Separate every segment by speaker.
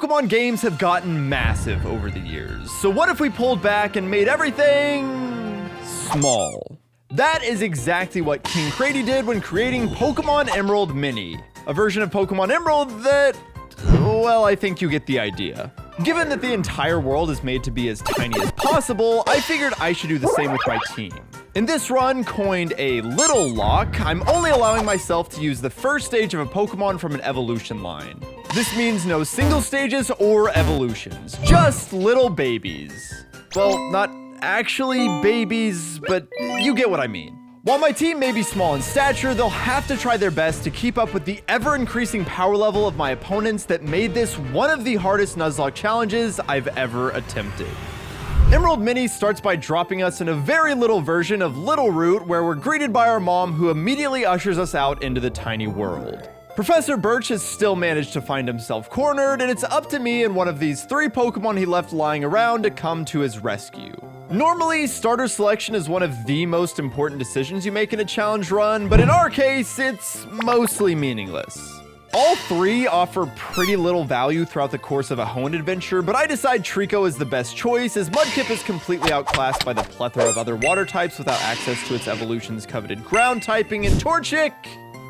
Speaker 1: Pokemon games have gotten massive over the years, so what if we pulled back and made everything small? That is exactly what King Crady did when creating Pokemon Emerald Mini, a version of Pokemon Emerald that, well, I think you get the idea. Given that the entire world is made to be as tiny as possible, I figured I should do the same with my team. In this run, coined a Littlelocke, I'm only allowing myself to use the first stage of a Pokemon from an evolution line. This means no single stages or evolutions, just little babies. Well, not actually babies, but you get what I mean. While my team may be small in stature, they'll have to try their best to keep up with the ever-increasing power level of my opponents that made this one of the hardest Nuzlocke challenges I've ever attempted. Emerald Mini starts by dropping us in a very little version of Littleroot, where we're greeted by our mom, who immediately ushers us out into the tiny world. Professor Birch has still managed to find himself cornered, and it's up to me and one of these 3 Pokemon he left lying around to come to his rescue. Normally, starter selection is one of the most important decisions you make in a challenge run, but in our case, it's mostly meaningless. All 3 offer pretty little value throughout the course of a Hoenn adventure, but I decide Treecko is the best choice, as Mudkip is completely outclassed by the plethora of other water types without access to its evolution's coveted ground typing, and Torchic?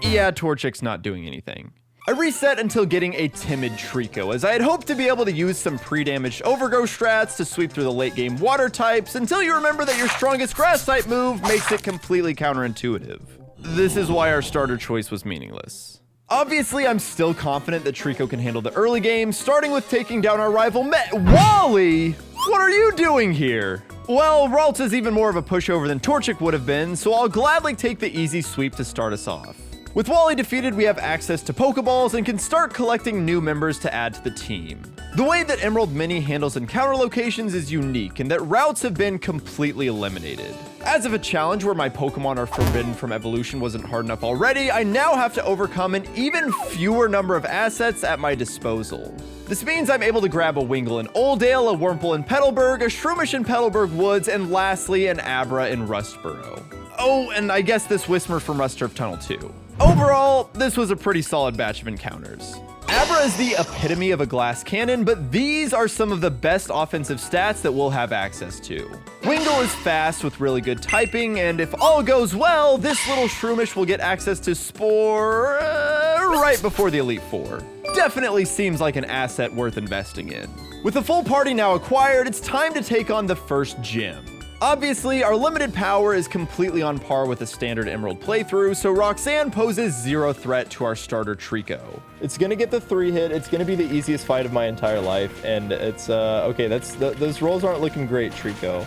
Speaker 1: Yeah, Torchic's not doing anything. I reset until getting a timid Treecko, as I had hoped to be able to use some pre-damaged overgrowth strats to sweep through the late game water types, until you remember that your strongest grass type move makes it completely counterintuitive. This is why our starter choice was meaningless. Obviously, I'm still confident that Treecko can handle the early game, starting with taking down our rival Wally! What are you doing here? Well, Ralts is even more of a pushover than Torchic would have been, so I'll gladly take the easy sweep to start us off. With Wally defeated, we have access to Pokeballs and can start collecting new members to add to the team. The way that Emerald Mini handles encounter locations is unique, and that routes have been completely eliminated. As if a challenge where my Pokemon are forbidden from evolution wasn't hard enough already, I now have to overcome an even fewer number of assets at my disposal. This means I'm able to grab a Wingull in Oldale, a Wurmple in Petalburg, a Shroomish in Petalburg Woods, and lastly, an Abra in Rustboro. Oh, and I guess this Whismur from Rustturf Tunnel too. Overall, this was a pretty solid batch of encounters. Abra is the epitome of a glass cannon, but these are some of the best offensive stats that we'll have access to. Wingull is fast with really good typing, and if all goes well, this little Shroomish will get access to Spore right before the Elite Four. Definitely seems like an asset worth investing in. With the full party now acquired, it's time to take on the first gym. Obviously, our limited power is completely on par with a standard Emerald playthrough, so Roxanne poses zero threat to our starter Treecko.
Speaker 2: It's gonna get the 3-hit, it's gonna be the easiest fight of my entire life, and it's, okay, those rolls aren't looking great, Treecko.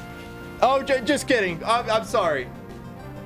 Speaker 2: Oh, just kidding, I'm sorry.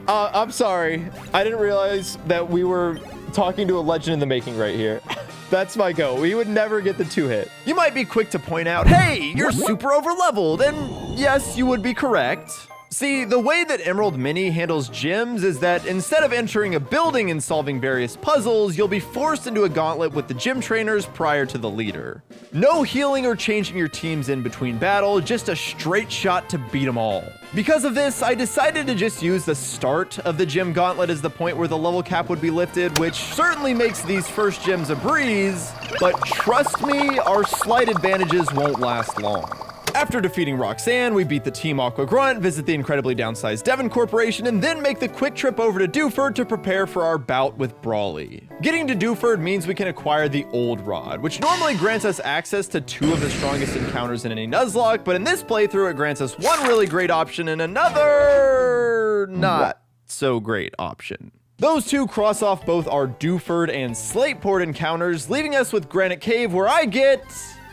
Speaker 2: I'm sorry, I didn't realize that we were talking to a legend in the making right here. That's my go. We would never get the 2-hit.
Speaker 1: You might be quick to point out, hey, you're super over-leveled, and yes, you would be correct. See, the way that Emerald Mini handles gyms is that instead of entering a building and solving various puzzles, you'll be forced into a gauntlet with the gym trainers prior to the leader. No healing or changing your teams in between battle, just a straight shot to beat them all. Because of this, I decided to just use the start of the gym gauntlet as the point where the level cap would be lifted, which certainly makes these first gyms a breeze, but trust me, our slight advantages won't last long. After defeating Roxanne, we beat the Team Aqua Grunt, visit the incredibly downsized Devon Corporation, and then make the quick trip over to Dewford to prepare for our bout with Brawly. Getting to Dewford means we can acquire the Old Rod, which normally grants us access to 2 of the strongest encounters in any Nuzlocke, but in this playthrough it grants us one really great option and another not so great option. Those 2 cross off both our Dewford and Slateport encounters, leaving us with Granite Cave, where I get...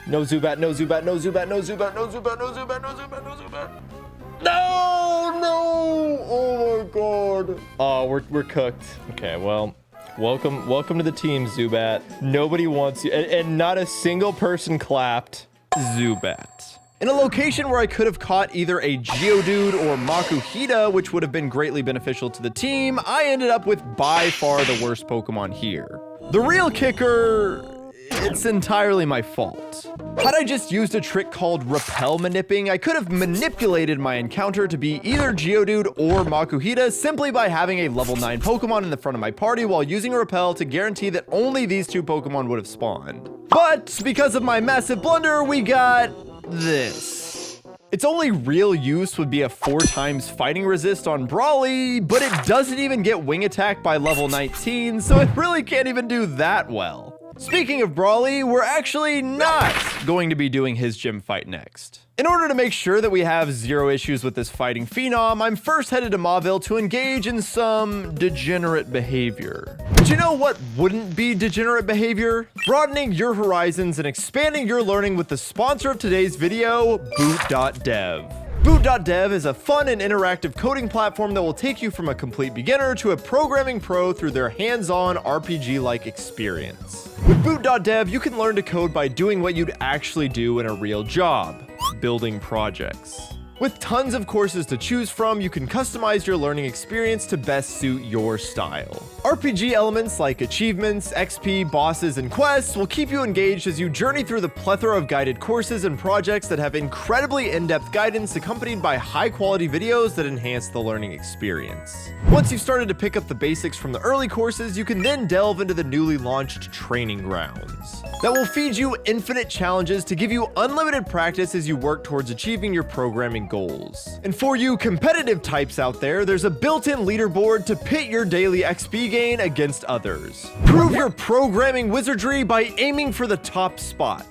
Speaker 2: No Zubat, no Zubat, no Zubat, no Zubat, no Zubat, no Zubat, no Zubat, no Zubat. No! Oh my god. Oh, we're cooked. Okay, well, welcome to the team, Zubat. Nobody wants you, and not a single person clapped.
Speaker 1: Zubat. In a location where I could have caught either a Geodude or Makuhita, which would have been greatly beneficial to the team, I ended up with by far the worst Pokemon here. The real kicker it's entirely my fault. Had I just used a trick called repel manipping, I could have manipulated my encounter to be either Geodude or Makuhita simply by having a level 9 Pokemon in the front of my party while using a repel to guarantee that only these two Pokemon would have spawned. But because of my massive blunder, we got this. Its only real use would be a 4x fighting resist on Brawly, but it doesn't even get wing attack by level 19, so it really can't even do that well. Speaking of Brawly, we're actually not going to be doing his gym fight next. In order to make sure that we have zero issues with this fighting phenom, I'm first headed to Mauville to engage in some degenerate behavior. But you know what wouldn't be degenerate behavior? Broadening your horizons and expanding your learning with the sponsor of today's video, Boot.dev. Boot.dev is a fun and interactive coding platform that will take you from a complete beginner to a programming pro through their hands-on RPG-like experience. With Boot.dev, you can learn to code by doing what you'd actually do in a real job, building projects. With tons of courses to choose from, you can customize your learning experience to best suit your style. RPG elements like achievements, XP, bosses, and quests will keep you engaged as you journey through the plethora of guided courses and projects that have incredibly in-depth guidance accompanied by high-quality videos that enhance the learning experience. Once you've started to pick up the basics from the early courses, you can then delve into the newly launched training grounds that will feed you infinite challenges to give you unlimited practice as you work towards achieving your programming goals. And for you competitive types out there, there's a built-in leaderboard to pit your daily XP gain against others. Prove your programming wizardry by aiming for the top spot.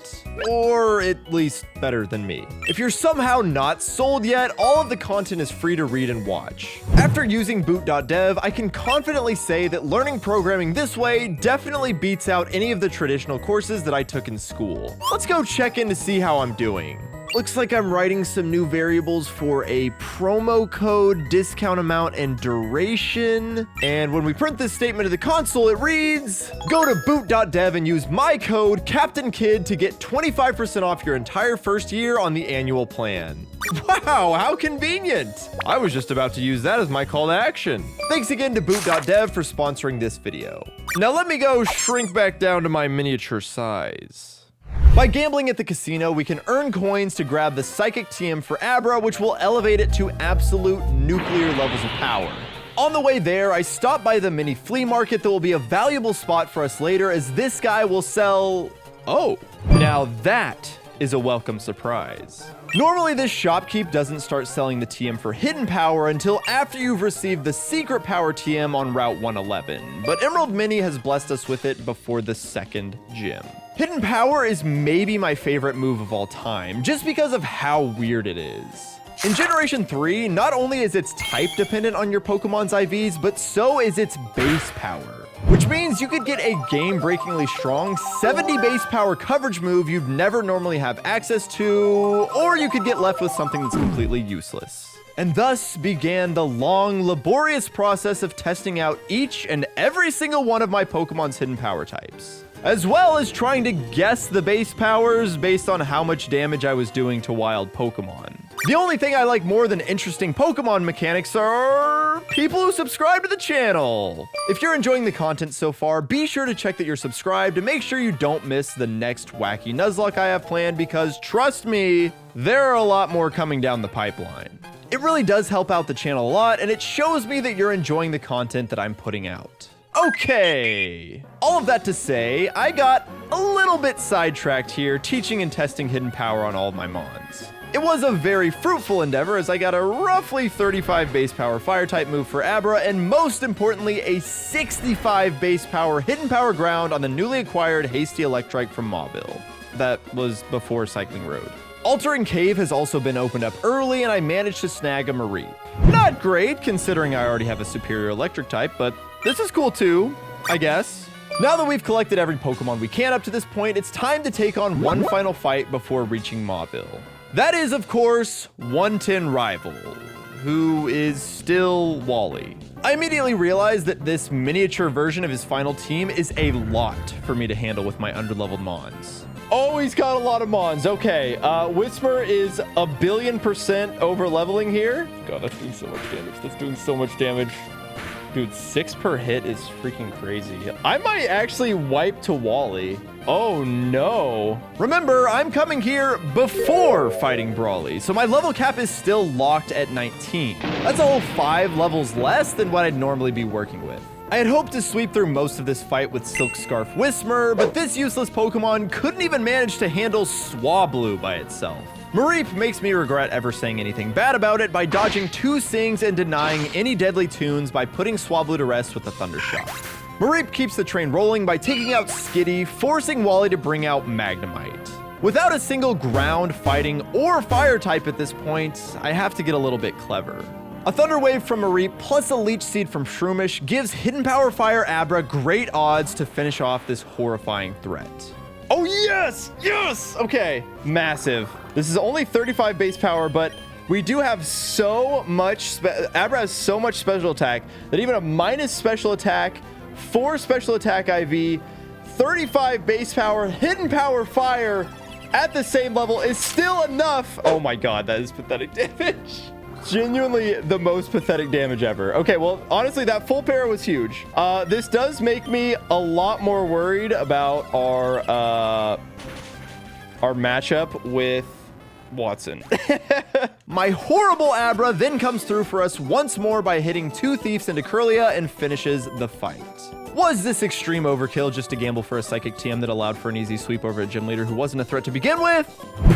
Speaker 1: Or at least better than me. If you're somehow not sold yet, all of the content is free to read and watch. After using Boot.dev, I can confidently say that learning programming this way definitely beats out any of the traditional courses that I took in school. Let's go check in to see how I'm doing. Looks like I'm writing some new variables for a promo code, discount amount, and duration. And when we print this statement to the console, it reads, go to boot.dev and use my code CaptainKid to get 25% off your entire first year on the annual plan. Wow, how convenient. I was just about to use that as my call to action. Thanks again to boot.dev for sponsoring this video. Now let me go shrink back down to my miniature size. By gambling at the casino, we can earn coins to grab the Psychic TM for Abra, which will elevate it to absolute nuclear levels of power. On the way there, I stop by the mini flea market that will be a valuable spot for us later, as this guy will sell... Oh, now that is a welcome surprise. Normally, this shopkeep doesn't start selling the TM for hidden power until after you've received the secret power TM on Route 111, but Emerald Mini has blessed us with it before the second gym. Hidden power is maybe my favorite move of all time, just because of how weird it is. In Generation 3, not only is its type dependent on your Pokemon's IVs, but so is its base power. Which means you could get a game-breakingly strong 70 base power coverage move you'd never normally have access to, or you could get left with something that's completely useless. And thus began the long, laborious process of testing out each and every single one of my Pokemon's hidden power types, as well as trying to guess the base powers based on how much damage I was doing to wild Pokemon. The only thing I like more than interesting Pokemon mechanics are people who subscribe to the channel. If you're enjoying the content so far, be sure to check that you're subscribed to make sure you don't miss the next wacky Nuzlocke I have planned, because trust me, there are a lot more coming down the pipeline. It really does help out the channel a lot, and it shows me that you're enjoying the content that I'm putting out. Okay, all of that to say, I got a little bit sidetracked here teaching and testing hidden power on all of my Mons. It was a very fruitful endeavor, as I got a roughly 35 base power fire type move for Abra, and most importantly, a 65 base power hidden power ground on the newly acquired Hasty Electrike from Mauville. That was before Cycling Road. Altering Cave has also been opened up early, and I managed to snag a Marie. Not great, considering I already have a superior electric type, but this is cool too, I guess. Now that we've collected every Pokemon we can up to this point, it's time to take on one final fight before reaching Mauville. That is, of course, 110 rival, who is still Wally. I immediately realized that this miniature version of his final team is a lot for me to handle with my underleveled Mons. Oh, he's got a lot of Mons. Okay, Whisper is 1,000,000,000% over leveling here. God, that's doing so much damage. That's doing so much damage.
Speaker 2: Dude, 6 per hit is freaking crazy. I might actually wipe to Wally. Oh no.
Speaker 1: Remember, I'm coming here before fighting Brawly, so my level cap is still locked at 19. That's a whole 5 levels less than what I'd normally be working with. I had hoped to sweep through most of this fight with Silk Scarf Whismer, but this useless Pokemon couldn't even manage to handle Swablu by itself. Mareep makes me regret ever saying anything bad about it by dodging 2 Sings and denying any deadly tunes by putting Swablu to rest with a Thunder Shock. Mareep keeps the train rolling by taking out Skitty, forcing Wally to bring out Magnemite. Without a single ground, fighting, or fire type at this point, I have to get a little bit clever. A Thunder Wave from Mareep plus a Leech Seed from Shroomish gives Hidden Power Fire Abra great odds to finish off this horrifying threat.
Speaker 2: Oh yes, yes, okay, massive. This is only 35 base power, but we do have so much, Abra has so much special attack that even a minus special attack, 4 special attack IV, 35 base power, hidden power fire at the same level is still enough. Oh my god, that is pathetic damage. Genuinely the most pathetic damage ever. Okay, well, honestly, that full para was huge. This does make me a lot more worried about our matchup with Wattson.
Speaker 1: My horrible Abra then comes through for us once more by hitting 2 Thieves into Curlia and finishes the fight. Was this extreme overkill just to gamble for a Psychic TM that allowed for an easy sweep over a gym leader who wasn't a threat to begin with?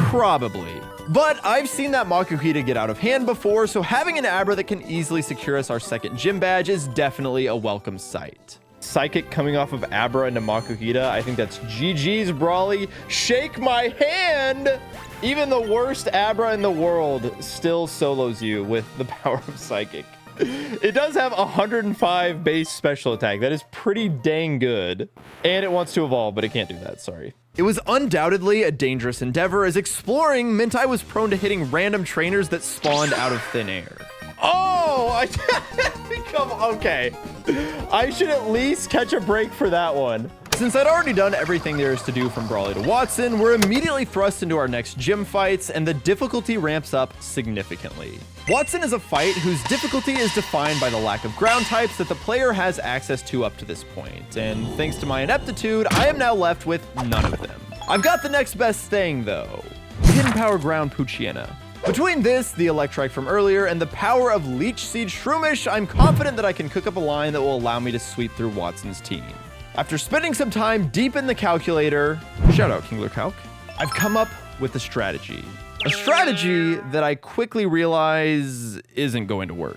Speaker 1: Probably. But I've seen that Makuhita get out of hand before, so having an Abra that can easily secure us our second gym badge is definitely a welcome sight.
Speaker 2: Psychic coming off of Abra into Makuhita. I think that's GG's, Brawly. Shake my hand! Even the worst Abra in the world still solos you with the power of Psychic. It does have 105 base special attack. That is pretty dang good. And it wants to evolve, but it can't do that. Sorry.
Speaker 1: It was undoubtedly a dangerous endeavor, as exploring meant I was prone to hitting random trainers that spawned out of thin air.
Speaker 2: Oh, okay. I should at least catch a break for that one.
Speaker 1: Since I'd already done everything there is to do from Brawly to Wattson, we're immediately thrust into our next gym fights, and the difficulty ramps up significantly. Wattson is a fight whose difficulty is defined by the lack of ground types that the player has access to up to this point, and thanks to my ineptitude, I am now left with none of them. I've got the next best thing, though. Hidden Power Ground Poochyena. Between this, the Electrike from earlier, and the power of Leech Seed Shroomish, I'm confident that I can cook up a line that will allow me to sweep through Wattson's team. After spending some time deep in the calculator, shout out Kingler Calc, I've come up with a strategy. A strategy that I quickly realize isn't going to work.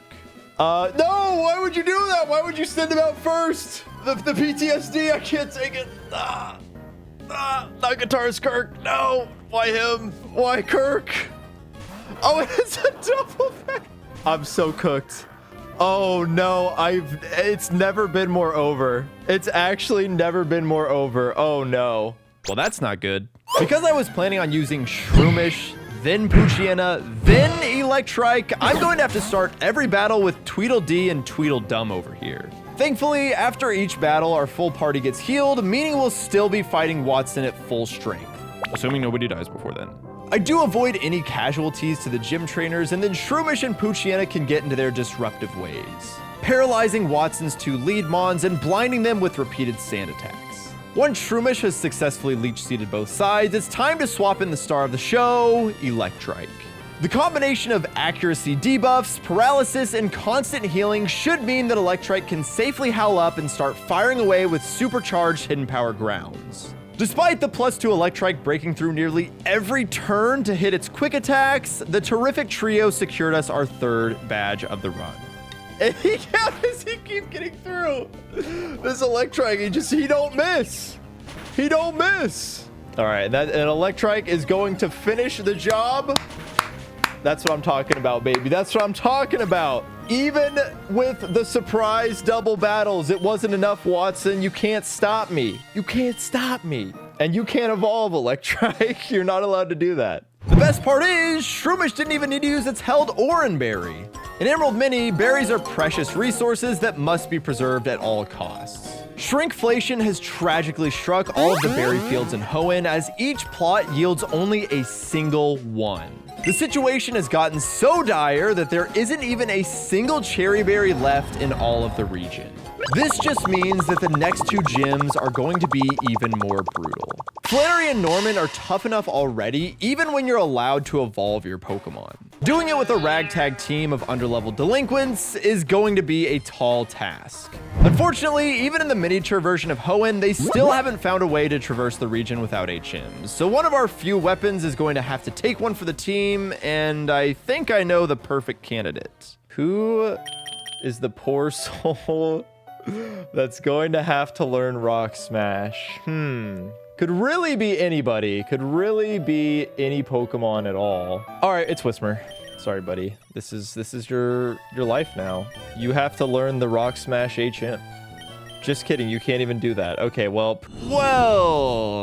Speaker 2: No, why would you do that? Why would you send him out first? The PTSD, I can't take it. Not Guitarist Kirk, no. Why him? Why Kirk? Oh, it's a double back. I'm so cooked. Oh no, it's never been more over. It's actually never been more over. Oh no.
Speaker 1: Well, that's not good. Because I was planning on using Shroomish, then Poochyena, then Electrike, I'm going to have to start every battle with Tweedledee and Tweedledum over here. Thankfully, after each battle, our full party gets healed, meaning we'll still be fighting Wattson at full strength. Assuming nobody dies before then. I do avoid any casualties to the gym trainers, and then Shroomish and Poochyena can get into their disruptive ways, paralyzing Wattson's 2 lead mons and blinding them with repeated sand attacks. Once Shroomish has successfully leech-seeded both sides, it's time to swap in the star of the show, Electrike. The combination of accuracy debuffs, paralysis, and constant healing should mean that Electrike can safely howl up and start firing away with supercharged hidden power grounds. Despite the +2 Electrike breaking through nearly every turn to hit its quick attacks, the terrific trio secured us our 3rd badge of the run.
Speaker 2: And he keep getting through. This Electrike, he don't miss. He don't miss. All right, an Electrike is going to finish the job. That's what I'm talking about, baby. That's what I'm talking about. Even with the surprise double battles, it wasn't enough, Wattson. You can't stop me. You can't stop me. And you can't evolve, Electrike. You're not allowed to do that.
Speaker 1: The best part is, Shroomish didn't even need to use its held Oran Berry. In Emerald Mini, berries are precious resources that must be preserved at all costs. Shrinkflation has tragically struck all of the berry fields in Hoenn, as each plot yields only a single one. The situation has gotten so dire that there isn't even a single cherry berry left in all of the region. This just means that the next two gyms are going to be even more brutal. Flannery and Norman are tough enough already, even when you're allowed to evolve your Pokemon. Doing it with a ragtag team of underleveled delinquents is going to be a tall task. Unfortunately, even in the miniature version of Hoenn, they still haven't found a way to traverse the region without HMs. So one of our few weapons is going to have to take one for the team, and I think I know the perfect candidate. Who is the poor soul that's going to have to learn Rock Smash? Could really be anybody. Could really be any Pokemon at all. All right, it's Whismur. Sorry, buddy. This is your life now. You have to learn the Rock Smash HM. Just kidding, you can't even do that. Okay, well,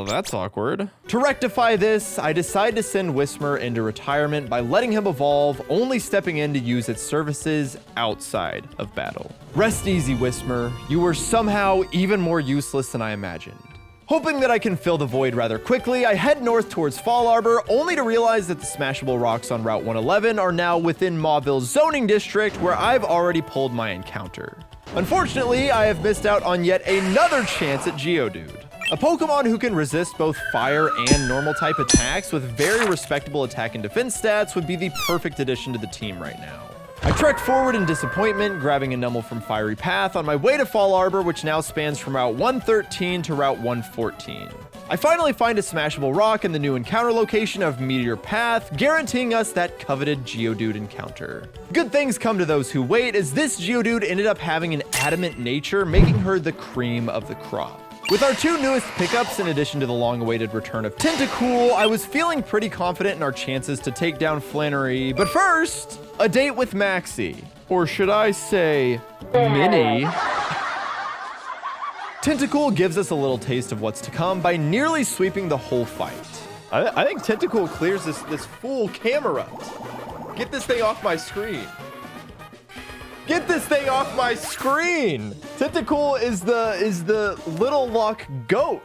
Speaker 1: that's awkward. To rectify this, I decide to send Whismur into retirement by letting him evolve, only stepping in to use its services outside of battle. Rest easy, Whismur. You were somehow even more useless than I imagined. Hoping that I can fill the void rather quickly, I head north towards Fall Arbor, only to realize that the smashable rocks on Route 111 are now within Mauville's zoning district, where I've already pulled my encounter. Unfortunately, I have missed out on yet another chance at Geodude. A Pokemon who can resist both fire and normal type attacks with very respectable attack and defense stats would be the perfect addition to the team right now. I trekked forward in disappointment, grabbing a Numel from Fiery Path on my way to Fall Arbor, which now spans from Route 113 to Route 114. I finally find a smashable rock in the new encounter location of Meteor Path, guaranteeing us that coveted Geodude encounter. Good things come to those who wait, as this Geodude ended up having an adamant nature, making her the cream of the crop. With our two newest pickups, in addition to the long-awaited return of Tentacool, I was feeling pretty confident in our chances to take down Flannery, but first, a date with Maxie. Or should I say, Minnie? Tentacool gives us a little taste of what's to come by nearly sweeping the whole fight. I think Tentacool clears this fool camera. Get this thing off my screen. Get this thing off my screen! Tentacool is the Littlelocke goat.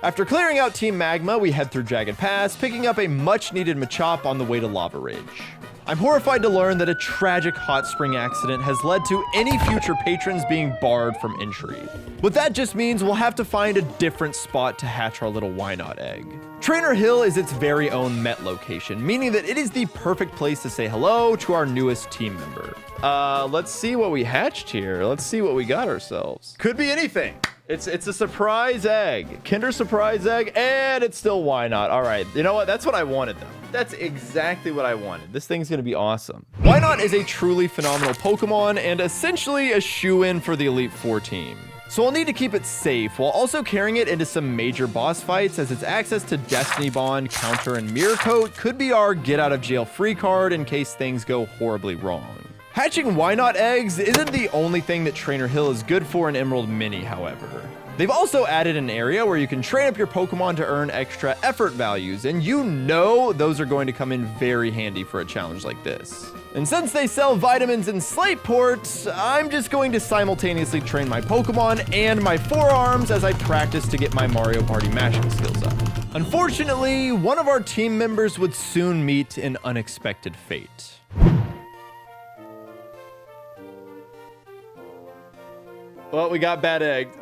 Speaker 1: After clearing out Team Magma, we head through Jagged Pass, picking up a much-needed Machop on the way to Lava Ridge. I'm horrified to learn that a tragic hot spring accident has led to any future patrons being barred from entry. What that just means we'll have to find a different spot to hatch our little why not egg. Trainer Hill is its very own Met location, meaning that it is the perfect place to say hello to our newest team member. Let's see what we hatched here. Let's see what we got ourselves. Could be anything. It's a surprise egg. Kinder surprise egg, and it's still why not. All right, you know what? That's what I wanted though. That's exactly what I wanted. This thing's gonna be awesome. Why Not is a truly phenomenal Pokemon and essentially a shoo-in for the Elite Four team. So I'll need to keep it safe while also carrying it into some major boss fights, as its access to Destiny Bond, Counter, and Mirror Coat could be our get out of jail free card in case things go horribly wrong. Hatching Why Not eggs isn't the only thing that Trainer Hill is good for in Emerald Mini, however. They've also added an area where you can train up your Pokemon to earn extra effort values, and you know those are going to come in very handy for a challenge like this. And since they sell vitamins in Slateport, I'm just going to simultaneously train my Pokemon and my forearms as I practice to get my Mario Party mashing skills up. Unfortunately, one of our team members would soon meet an unexpected fate. Well, we got bad egged.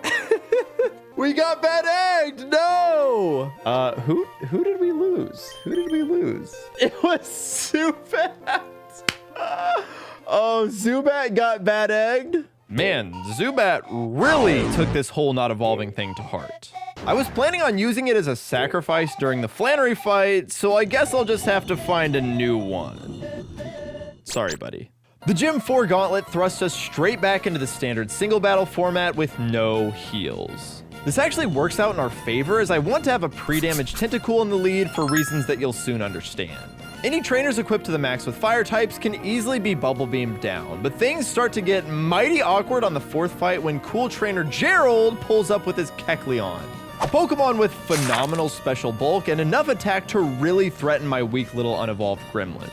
Speaker 1: We got bad egged. No. Who did we lose? Who did we lose? It was Zubat. Oh, Zubat got bad egged. Man, Zubat really took this whole not evolving thing to heart. I was planning on using it as a sacrifice during the Flannery fight, so I guess I'll just have to find a new one. Sorry, buddy. The Gym 4 Gauntlet thrust us straight back into the standard single battle format with no heals. This actually works out in our favor, as I want to have a pre-damaged Tentacool in the lead for reasons that you'll soon understand. Any trainers equipped to the max with fire types can easily be bubble beamed down, but things start to get mighty awkward on the fourth fight when cool trainer Gerald pulls up with his Kecleon, a Pokemon with phenomenal special bulk and enough attack to really threaten my weak little unevolved gremlins.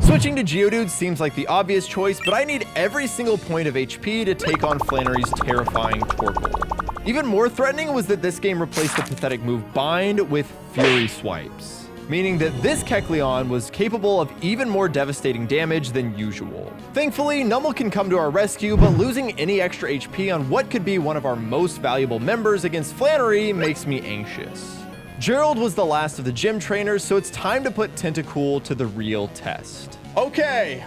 Speaker 1: Switching to Geodude seems like the obvious choice, but I need every single point of HP to take on Flannery's terrifying Torkoal. Even more threatening was that this game replaced the pathetic move Bind with Fury Swipes, meaning that this Kecleon was capable of even more devastating damage than usual. Thankfully, Numel can come to our rescue, but losing any extra HP on what could be one of our most valuable members against Flannery makes me anxious. Gerald was the last of the gym trainers, so it's time to put Tentacool to the real test.
Speaker 2: Okay,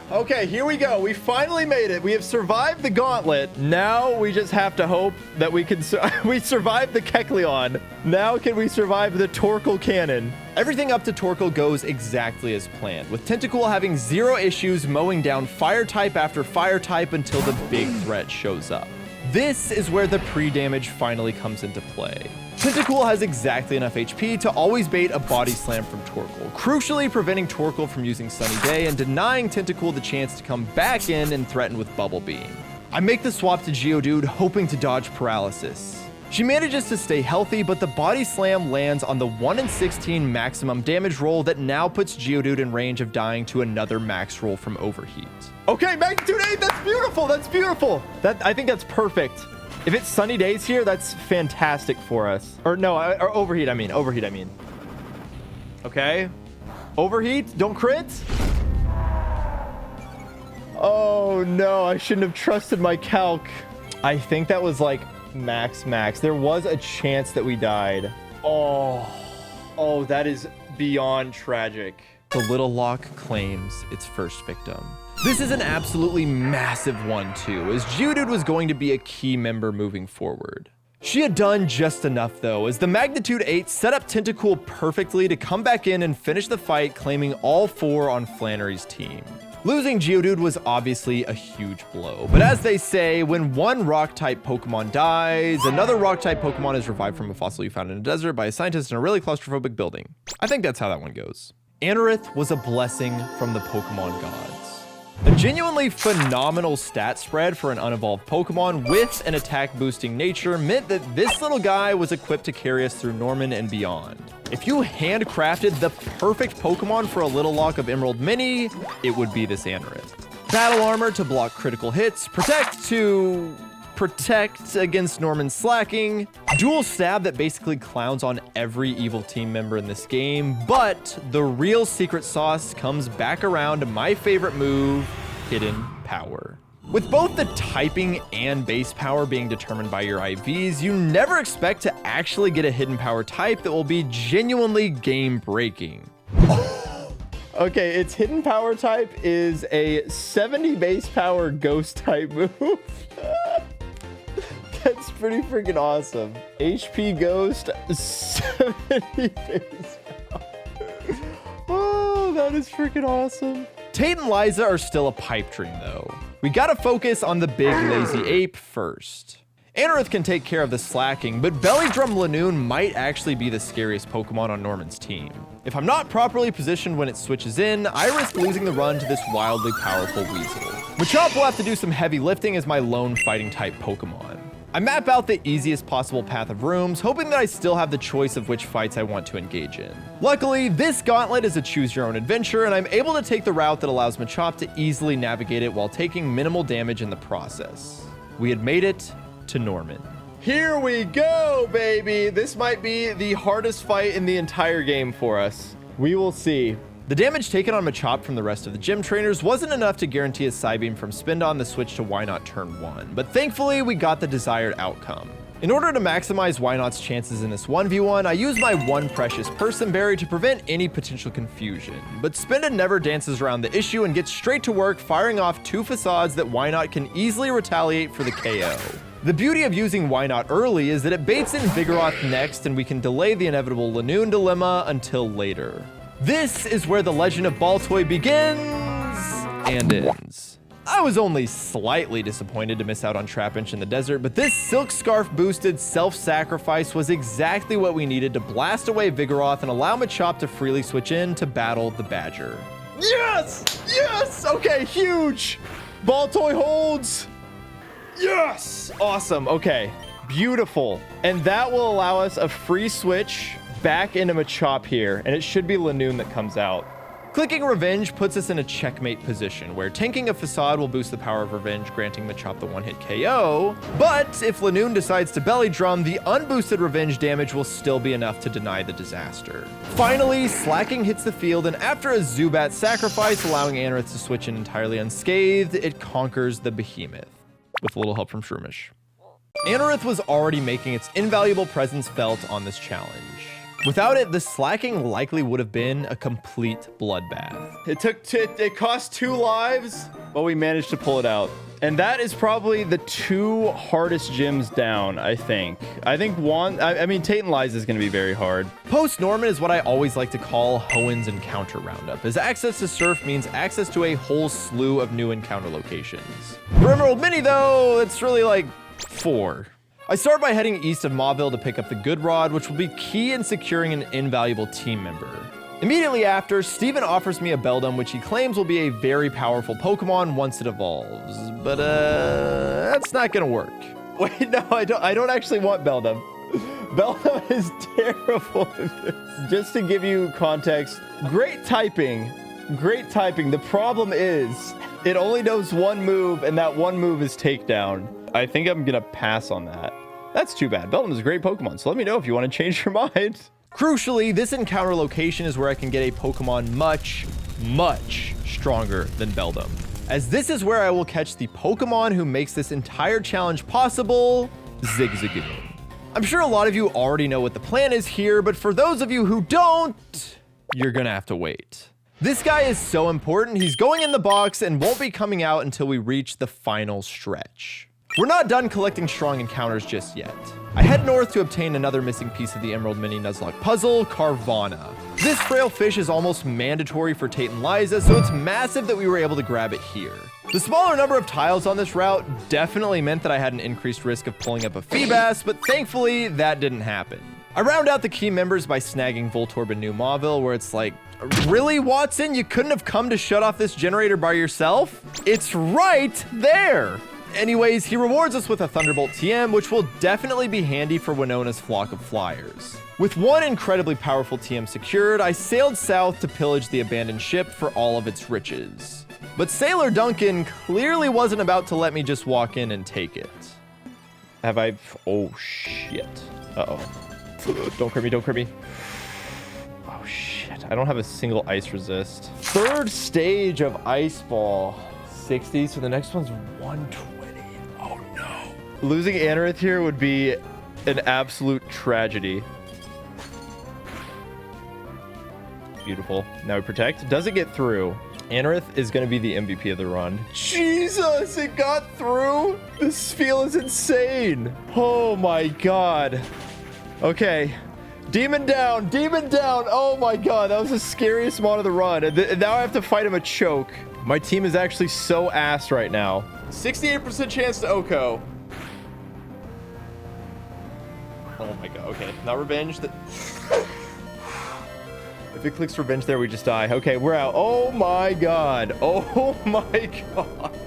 Speaker 2: here we go. We finally made it. We have survived the gauntlet. Now we just have to hope that we can we survived the Kecleon. Now can we survive the Torkoal cannon?
Speaker 1: Everything up to Torkoal goes exactly as planned, with Tentacool having zero issues mowing down fire type after fire type until the big threat shows up. This is where the pre-damage finally comes into play. Tentacool has exactly enough HP to always bait a body slam from Torkoal, crucially preventing Torkoal from using Sunny Day and denying Tentacool the chance to come back in and threaten with Bubble Beam. I make the swap to Geodude, hoping to dodge paralysis. She manages to stay healthy, but the body slam lands on the 1 in 16 maximum damage roll that now puts Geodude in range of dying to another max roll from Overheat.
Speaker 2: Okay, magnitude 8, that's beautiful, that's beautiful. I think that's perfect. If it's Sunny Days here, that's fantastic for us. Or no, or Overheat, I mean. Okay. Overheat, don't crit. Oh no, I shouldn't have trusted my calc. I think that was like max. There was a chance that we died. Oh, that is beyond tragic.
Speaker 1: The Littlelocke claims its first victim. This is an absolutely massive one too, as Geodude was going to be a key member moving forward. She had done just enough though, as the magnitude 8 set up Tentacool perfectly to come back in and finish the fight, claiming all 4 on Flannery's team. Losing Geodude was obviously a huge blow, but as they say, when one rock-type Pokemon dies, another rock-type Pokemon is revived from a fossil you found in a desert by a scientist in a really claustrophobic building. I think that's how that one goes. Anorith was a blessing from the Pokemon gods. A genuinely phenomenal stat spread for an unevolved Pokemon with an attack boosting nature meant that this little guy was equipped to carry us through Norman and beyond. If you handcrafted the perfect Pokemon for a Littlelocke of Emerald Mini, it would be this Anorith. Battle armor to block critical hits, protect against Norman's slacking, dual stab that basically clowns on every evil team member in this game, but the real secret sauce comes back around to my favorite move, Hidden Power. With both the typing and base power being determined by your IVs, you never expect to actually get a Hidden Power type that will be genuinely game-breaking.
Speaker 2: Okay, its Hidden Power type is a 70 base power ghost type move. That's pretty freaking awesome. HP Ghost, 70 base power. Oh, that is freaking awesome.
Speaker 1: Tate and Liza are still a pipe dream though. We gotta focus on the big lazy ape first. Anorith can take care of the slacking, but Belly Drum Lanoon might actually be the scariest Pokemon on Norman's team. If I'm not properly positioned when it switches in, I risk losing the run to this wildly powerful Weasel. Machop will have to do some heavy lifting as my lone fighting type Pokemon. I map out the easiest possible path of rooms, hoping that I still have the choice of which fights I want to engage in. Luckily, this gauntlet is a choose your own adventure, and I'm able to take the route that allows Machop to easily navigate it while taking minimal damage in the process. We had made it to Norman.
Speaker 2: Here we go, baby. This might be the hardest fight in the entire game for us. We will see.
Speaker 1: The damage taken on Machop from the rest of the gym trainers wasn't enough to guarantee a Psybeam from Spindon the switch to Wynot turn 1, but thankfully we got the desired outcome. In order to maximize Wynot's chances in this 1v1, I use my one precious Person Berry to prevent any potential confusion, but Spindon never dances around the issue and gets straight to work firing off 2 facades that Wynot can easily retaliate for the KO. The beauty of using Wynot early is that it baits in Vigoroth next and we can delay the inevitable Lanoon dilemma until later. This is where the legend of Baltoy begins and ends. I was only slightly disappointed to miss out on Trapinch in the desert, but this Silk Scarf boosted self-sacrifice was exactly what we needed to blast away Vigoroth and allow Machop to freely switch in to battle the Badger.
Speaker 2: Yes! Yes! Okay, huge! Baltoy holds! Yes! Awesome, okay. Beautiful. And that will allow us a free switch back into Machop here, and it should be Lanoon that comes out.
Speaker 1: Clicking Revenge puts us in a checkmate position, where tanking a Facade will boost the power of Revenge, granting Machop the one-hit KO. But if Lanoon decides to Belly Drum, the unboosted Revenge damage will still be enough to deny the disaster. Finally, Slacking hits the field, and after a Zubat sacrifice, allowing Anorith to switch in entirely unscathed, it conquers the Behemoth, with a little help from Shroomish. Anorith was already making its invaluable presence felt on this challenge. Without it, the Slacking likely would have been a complete bloodbath.
Speaker 2: It cost 2 lives, but we managed to pull it out. And that is probably the 2 hardest gyms down, I think. I think Juan, I mean, Tate and Liza is going to be very hard.
Speaker 1: Post-Norman is what I always like to call Hoenn's Encounter Roundup, as access to Surf means access to a whole slew of new encounter locations. For Emerald Mini, though, it's really like 4. I start by heading east of Mauville to pick up the Good Rod, which will be key in securing an invaluable team member. Immediately after, Steven offers me a Beldum, which he claims will be a very powerful Pokemon once it evolves. But, that's not gonna work.
Speaker 2: Wait, no, I don't actually want Beldum. Beldum is terrible. Just to give you context, great typing. The problem is, it only knows one move, and that one move is Takedown. I think I'm gonna pass on that. That's too bad. Beldum is a great Pokemon, so let me know if you want to change your mind.
Speaker 1: Crucially, this encounter location is where I can get a Pokemon much, much stronger than Beldum, as this is where I will catch the Pokemon who makes this entire challenge possible, Zigzagoon. I'm sure a lot of you already know what the plan is here, but for those of you who don't, you're gonna have to wait. This guy is so important, he's going in the box and won't be coming out until we reach the final stretch. We're not done collecting strong encounters just yet. I head north to obtain another missing piece of the Emerald Mini Nuzlocke puzzle, Carvana. This frail fish is almost mandatory for Tate and Liza, so it's massive that we were able to grab it here. The smaller number of tiles on this route definitely meant that I had an increased risk of pulling up a Feebas, but thankfully that didn't happen. I round out the key members by snagging Voltorb and New Mauville, where it's like, really, Wattson? You couldn't have come to shut off this generator by yourself? It's right there! Anyways, he rewards us with a Thunderbolt TM, which will definitely be handy for Winona's flock of flyers. With one incredibly powerful TM secured, I sailed south to pillage the abandoned ship for all of its riches. But Sailor Duncan clearly wasn't about to let me just walk in and take it.
Speaker 2: Have I? Oh, shit. Uh-oh. Don't crit me. Oh, shit. I don't have a single ice resist. 3rd stage of Ice Ball. 60, so the next one's 120. Oh no. Losing Anorith here would be an absolute tragedy. Beautiful. Now we protect. Does it get through? Anorith is going to be the MVP of the run. Jesus, it got through. This feel is insane. Oh my god. Okay. Demon down. Oh my god, that was the scariest mod of the run. And now I have to fight him a choke. My team is actually so ass right now. 68% chance to Oko. Oh my god, okay. Now Revenge. If it clicks Revenge there, we just die. Okay, we're out. Oh my god. Oh my god.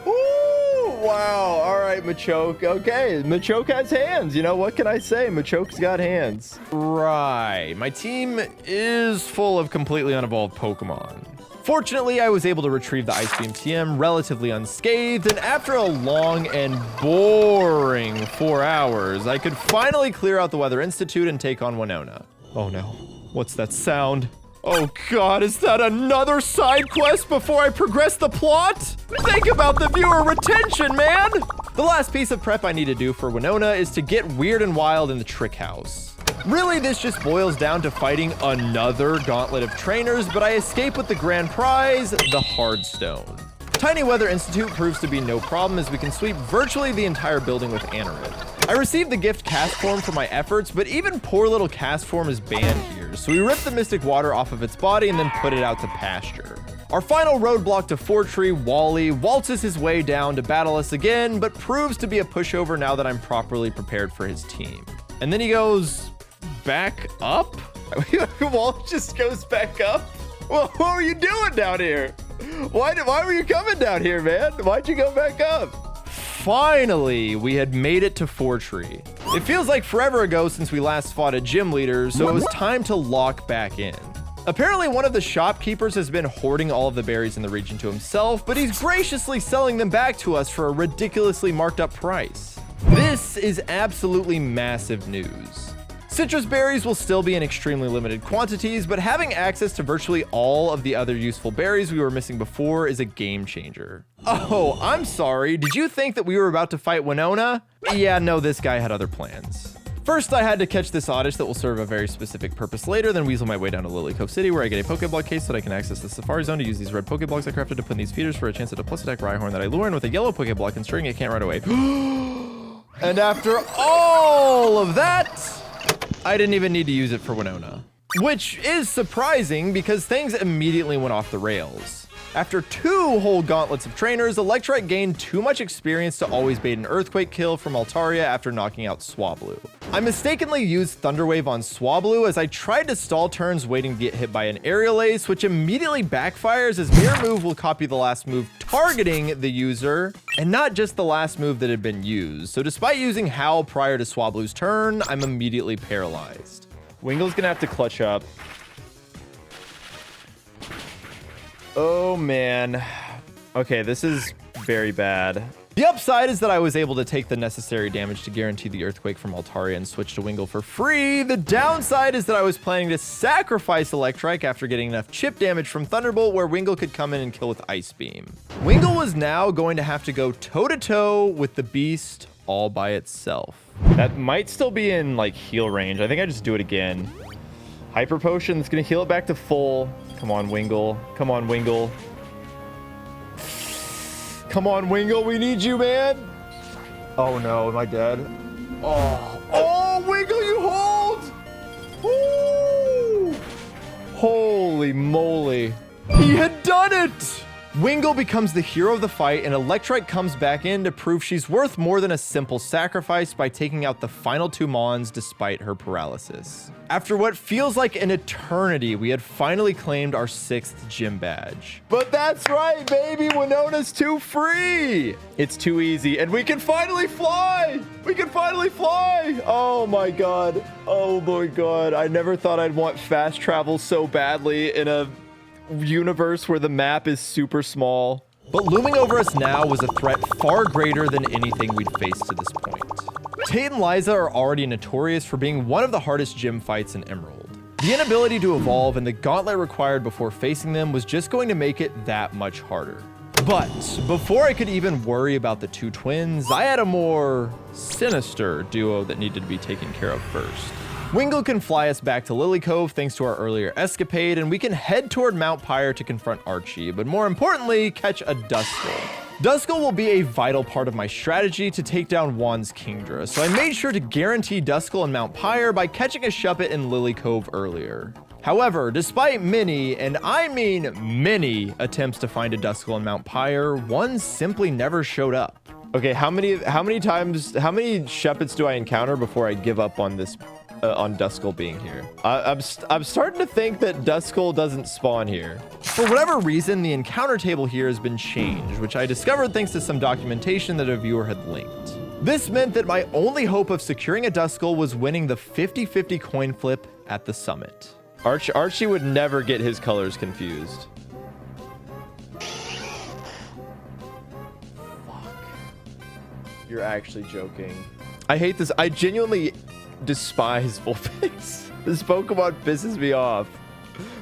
Speaker 2: Ooh, wow. All right, Machoke. Okay, Machoke has hands. You know, what can I say? Machoke's got hands.
Speaker 1: Right. My team is full of completely unevolved Pokemon. Fortunately, I was able to retrieve the Ice Beam TM relatively unscathed, and after a long and boring 4 hours, I could finally clear out the Weather Institute and take on Winona. Oh no, what's that sound? Oh god, is that another side quest before I progress the plot? Think about the viewer retention, man! The last piece of prep I need to do for Winona is to get weird and wild in the Trick House. Really, this just boils down to fighting another gauntlet of trainers, but I escape with the grand prize, the Hardstone. Tiny Weather Institute proves to be no problem as we can sweep virtually the entire building with Anorith. I received the gift Cast Form for my efforts, but even poor little Cast Form is banned here, so we rip the Mystic Water off of its body and then put it out to pasture. Our final roadblock to Fortree, Wally, waltzes his way down to battle us again, but proves to be a pushover now that I'm properly prepared for his team. And then he goes back up?
Speaker 2: Wally just goes back up? Well, what were you doing down here? Why were you coming down here, man? Why'd you go back up?
Speaker 1: Finally, we had made it to Fortree. It feels like forever ago since we last fought a gym leader, so it was time to lock back in. Apparently, one of the shopkeepers has been hoarding all of the berries in the region to himself, but he's graciously selling them back to us for a ridiculously marked up price. This is absolutely massive news. Citrus berries will still be in extremely limited quantities, but having access to virtually all of the other useful berries we were missing before is a game changer. Oh, I'm sorry. Did you think that we were about to fight Winona? Yeah, no, this guy had other plans. First, I had to catch this Oddish that will serve a very specific purpose later, then weasel my way down to Lily Cove City, where I get a Pokeblock case so that I can access the Safari Zone to use these red Pokeblocks I crafted to put in these feeders for a chance at a plus attack Rhyhorn that I lure in with a yellow Pokeblock, ensuring it can't run away. And after all of that, I didn't even need to use it for Winona. Which is surprising because things immediately went off the rails. After 2 whole gauntlets of trainers, Electrike gained too much experience to always bait an Earthquake kill from Altaria after knocking out Swablu. I mistakenly used Thunder Wave on Swablu as I tried to stall turns waiting to get hit by an Aerial Ace, which immediately backfires as Mirror Move will copy the last move targeting the user, and not just the last move that had been used. So despite using Howl prior to Swablu's turn, I'm immediately paralyzed.
Speaker 2: Wingle's gonna have to clutch up. Oh man. Okay, this is very bad.
Speaker 1: The upside is that I was able to take the necessary damage to guarantee the Earthquake from Altaria and switch to Wingle for free. The downside is that I was planning to sacrifice Electrike after getting enough chip damage from Thunderbolt where Wingle could come in and kill with Ice Beam. Wingle was now going to have to go toe-to-toe with the beast all by itself.
Speaker 2: That might still be in like heal range. I think I just do it again. Hyper Potion, that's gonna heal it back to full. Come on, Wingle. Come on, Wingle. Come on, Wingle. We need you, man. Oh no, am I dead? Oh, Wingle, you hold! Woo! Holy moly.
Speaker 1: He had done it! Wingle becomes the hero of the fight, and Electrike comes back in to prove she's worth more than a simple sacrifice by taking out the final 2 Mons despite her paralysis. After what feels like an eternity, we had finally claimed our 6th gym badge.
Speaker 2: But that's right, baby. Winona's too free. It's too easy, and we can finally fly. We can finally fly. Oh my god. Oh my god. I never thought I'd want fast travel so badly in a universe where the map is super small.
Speaker 1: But looming over us now was a threat far greater than anything we'd faced to this point. Tate and Liza are already notorious for being one of the hardest gym fights in Emerald. The inability to evolve and the gauntlet required before facing them was just going to make it that much harder. But before I could even worry about the 2 twins, I had a more sinister duo that needed to be taken care of first. Wingle can fly us back to Lily Cove thanks to our earlier escapade, and we can head toward Mount Pyre to confront Archie, but more importantly, catch a Duskull. Duskull will be a vital part of my strategy to take down Juan's Kingdra, so I made sure to guarantee Duskull in Mount Pyre by catching a Shuppet in Lily Cove earlier. However, despite many, and I mean many, attempts to find a Duskull in Mount Pyre, one simply never showed up.
Speaker 2: Okay, how many Shuppets do I encounter before I give up on this? On Duskull being here. I'm starting to think that Duskull doesn't spawn here.
Speaker 1: For whatever reason, the encounter table here has been changed, which I discovered thanks to some documentation that a viewer had linked. This meant that my only hope of securing a Duskull was winning the 50-50 coin flip at the summit.
Speaker 2: Archie would never get his colors confused. Fuck. You're actually joking. I hate this. I genuinely despise Vulpix. This Pokemon pisses me off.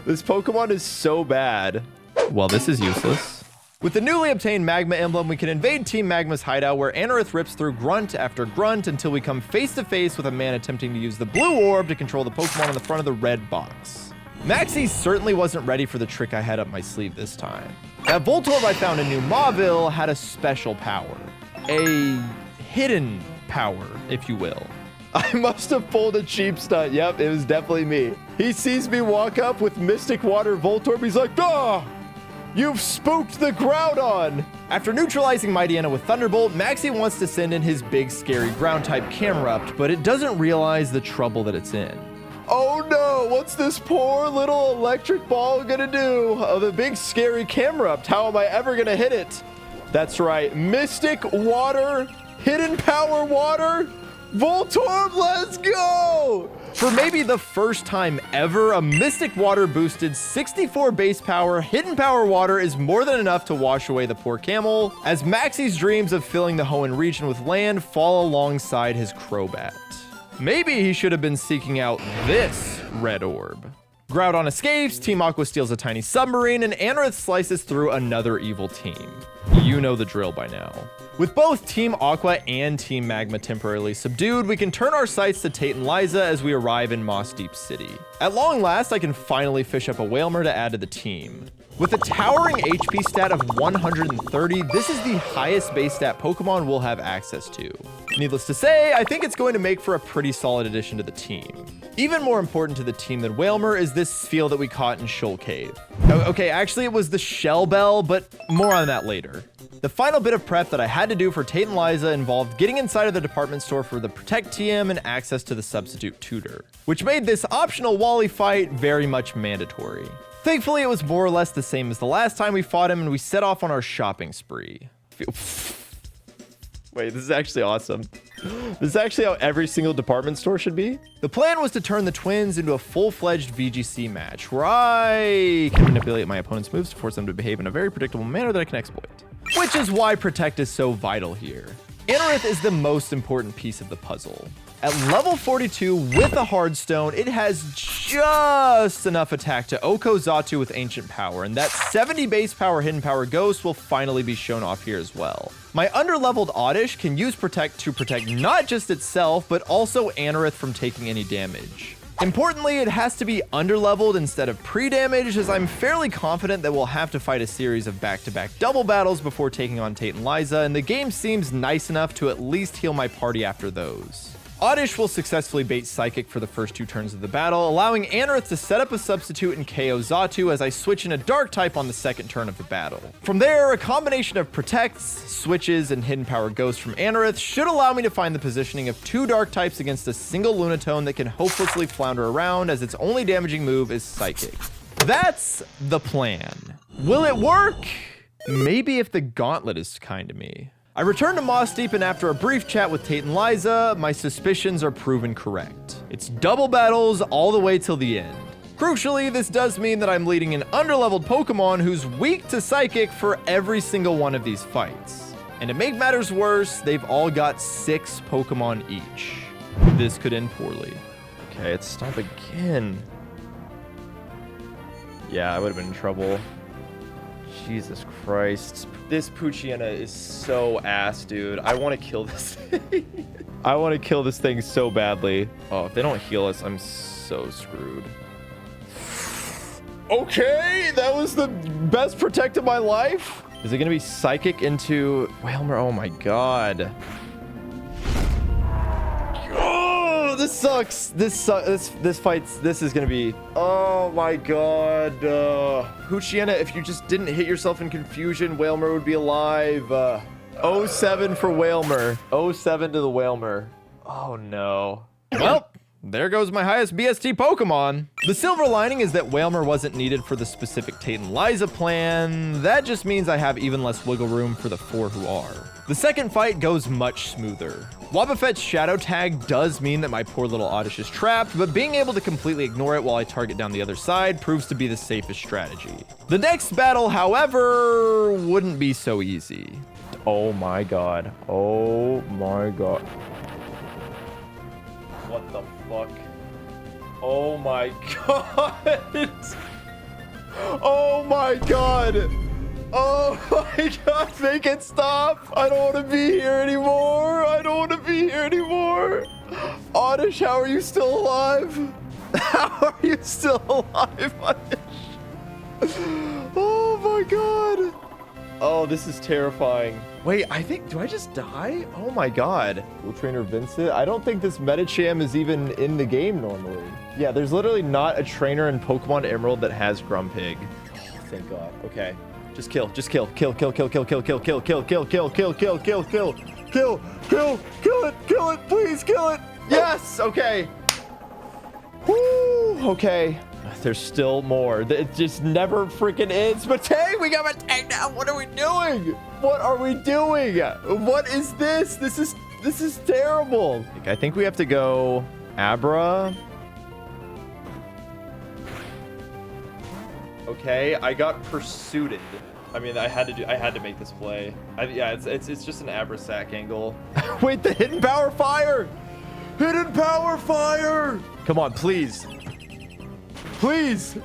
Speaker 2: This Pokemon is so bad.
Speaker 1: Well, this is useless. With the newly obtained Magma emblem, we can invade Team Magma's hideout where Anorith rips through grunt after grunt until we come face to face with a man attempting to use the blue orb to control the Pokemon on the front of the red box. Maxie certainly wasn't ready for the trick I had up my sleeve this time. That Voltorb I found in New Mauville had a special power. A hidden power, if you will.
Speaker 2: I must have pulled a cheap stunt. Yep, it was definitely me. He sees me walk up with Mystic Water Voltorb. He's like, "Ah, you've spooked the Groudon."
Speaker 1: After neutralizing Mightyena with Thunderbolt, Maxie wants to send in his big, scary ground-type Camerupt, but it doesn't realize the trouble that it's in.
Speaker 2: Oh no, what's this poor little electric ball gonna do? Oh, the big, scary Camerupt. How am I ever gonna hit it? That's right, Mystic Water, Hidden Power Water. Voltorb, let's go!
Speaker 1: For maybe the first time ever, a Mystic Water boosted 64 base power, hidden power water is more than enough to wash away the poor camel, as Maxie's dreams of filling the Hoenn region with land fall alongside his Crobat. Maybe he should have been seeking out this red orb. Groudon escapes, Team Aqua steals a tiny submarine, and Anorith slices through another evil team. You know the drill by now. With both Team Aqua and Team Magma temporarily subdued, we can turn our sights to Tate and Liza as we arrive in Mossdeep City. At long last, I can finally fish up a Wailmer to add to the team. With a towering HP stat of 130, this is the highest base stat Pokemon will have access to. Needless to say, I think it's going to make for a pretty solid addition to the team. Even more important to the team than Wailmer is this Spheal that we caught in Shoal Cave. Okay, actually it was the Shell Bell, but more on that later. The final bit of prep that I had to do for Tate and Liza involved getting inside of the department store for the Protect TM and access to the Substitute Tutor, which made this optional Wally fight very much mandatory. Thankfully, it was more or less the same as the last time we fought him, and we set off on our shopping spree.
Speaker 2: Wait, this is actually awesome. This is actually how every single department store should be.
Speaker 1: The plan was to turn the twins into a full-fledged VGC match, where I can manipulate my opponent's moves to force them to behave in a very predictable manner that I can exploit. Which is why Protect is so vital here. Anorith is the most important piece of the puzzle. At level 42 with a hard stone, it has just enough attack to Oko Xatu with ancient power, and that 70 base power hidden power ghost will finally be shown off here as well. My underleveled Oddish can use Protect to protect not just itself, but also Anorith from taking any damage. Importantly, it has to be underleveled instead of pre-damaged, as I'm fairly confident that we'll have to fight a series of back-to-back double battles before taking on Tate and Liza, and the game seems nice enough to at least heal my party after those. Oddish will successfully bait Psychic for the first 2 turns of the battle, allowing Anorith to set up a substitute and KO Xatu as I switch in a Dark type on the second turn of the battle. From there, a combination of Protects, Switches, and Hidden Power Ghosts from Anorith should allow me to find the positioning of 2 Dark types against a single Lunatone that can hopelessly flounder around, as its only damaging move is Psychic. That's the plan. Will it work? Maybe if the Gauntlet is kind to me. I return to Mossdeep, and after a brief chat with Tate and Liza, my suspicions are proven correct. It's double battles all the way till the end. Crucially, this does mean that I'm leading an underleveled Pokemon who's weak to Psychic for every single one of these fights. And to make matters worse, they've all got 6 Pokemon each. This could end poorly.
Speaker 2: Okay, it's stop again. Yeah, I would have been in trouble. Jesus Christ. This Poochyena is so ass, dude. I want to kill this thing. I want to kill this thing so badly. Oh, if they don't heal us, I'm so screwed. Okay, that was the best Protect of my life. Is it going to be Psychic into Wailmer? Oh my god. Oh, this sucks. This fight's, this is going to be, oh my god. Poochyena, if you just didn't hit yourself in confusion, Wailmer would be alive. 07 for Wailmer. 07 to the Wailmer. Oh no.
Speaker 1: Well, there goes my highest BST Pokemon. The silver lining is that Wailmer wasn't needed for the specific Tate and Liza plan. That just means I have even less wiggle room for the 4 who are. The second fight goes much smoother. Wobbuffet's Shadow Tag does mean that my poor little Oddish is trapped, but being able to completely ignore it while I target down the other side proves to be the safest strategy. The next battle, however, wouldn't be so easy.
Speaker 2: Oh my god. Oh my god. What the fuck? Oh my god. Oh my god. Oh my god, make it stop. I don't want to be here anymore. I don't want to be here anymore. Oddish, how are you still alive? How are you still alive, Oddish? Oh my god. Oh, this is terrifying. Wait, I think, do I just die? Oh my god. Cool Trainer Vincent? I don't think this Medicham is even in the game normally. Yeah, there's literally not a trainer in Pokemon Emerald that has Grumpig. Oh, thank god. Okay. Just kill, just kill, kill, kill, kill, kill, kill, kill, kill, kill, kill, kill, kill, kill, kill, kill, kill it, please kill it. Yes, okay. Woo, okay. There's still more. It just never freaking ends. But hey, we got my tag now. What are we doing? What are we doing? What is this? This is terrible. I think we have to go Abra, Okay, I got pursued. I mean, I had to make this play. Yeah, it's just an Abrasack angle. Wait, the hidden power fire! Hidden power fire! Come on, please. Please!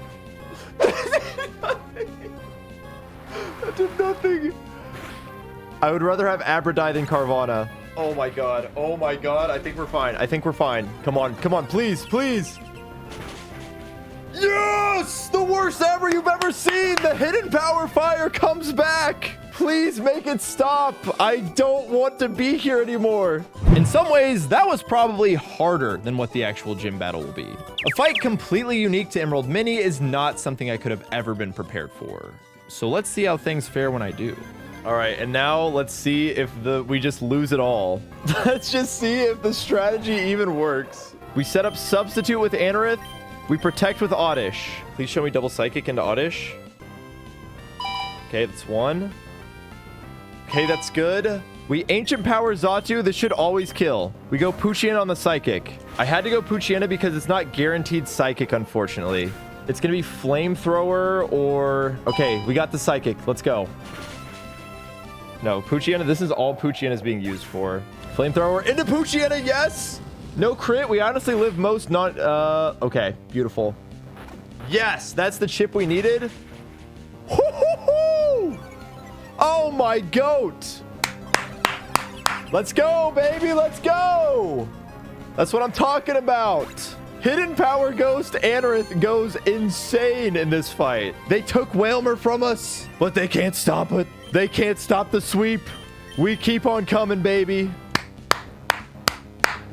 Speaker 2: That did nothing. I would rather have Abradai than Carvana. Oh my god. Oh my god. I think we're fine. I think we're fine. Come on. Come on. Please. Please. Yes! The worst ever you've ever seen. The hidden power fire comes back. Please make it stop. I don't want to be here anymore.
Speaker 1: In some ways, that was probably harder than what the actual gym battle will be. A fight completely unique to Emerald Mini is not something I could have ever been prepared for. So let's see how things fare when I do.
Speaker 2: All right, and now let's see if we just lose it all. Let's just see if the strategy even works. We set up Substitute with Anorith. We protect with Oddish. Please show me double Psychic into Oddish. Okay, that's one. Okay, that's good. We Ancient Power Xatu. This should always kill. We go Poochyena on the Psychic. I had to go Poochyena because it's not guaranteed Psychic, unfortunately. It's going to be Flamethrower or... Okay, we got the Psychic. Let's go. No, Poochyena. This is all Poochyena is being used for. Flamethrower into Poochyena. Yes! No crit. We honestly live most not... Okay, beautiful. Yes, that's the chip we needed. Hoo-hoo-hoo! Oh, my goat. Let's go, baby. Let's go. That's what I'm talking about. Hidden Power Ghost Anorith goes insane in this fight. They took Whalmer from us, but they can't stop it. They can't stop the sweep. We keep on coming, baby.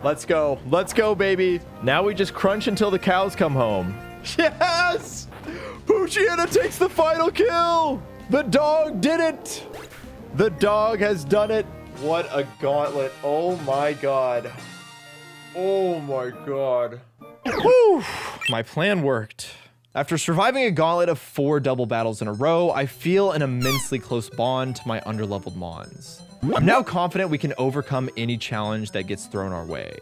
Speaker 2: Let's go. Let's go, baby. Now we just crunch until the cows come home. Yes! Poochyena takes the final kill. The dog did it. The dog has done it. What a gauntlet. Oh, my God. Oh, my God.
Speaker 1: Whew. My plan worked. After surviving a gauntlet of 4 double battles in a row, I feel an immensely close bond to my underleveled Mons. I'm now confident we can overcome any challenge that gets thrown our way.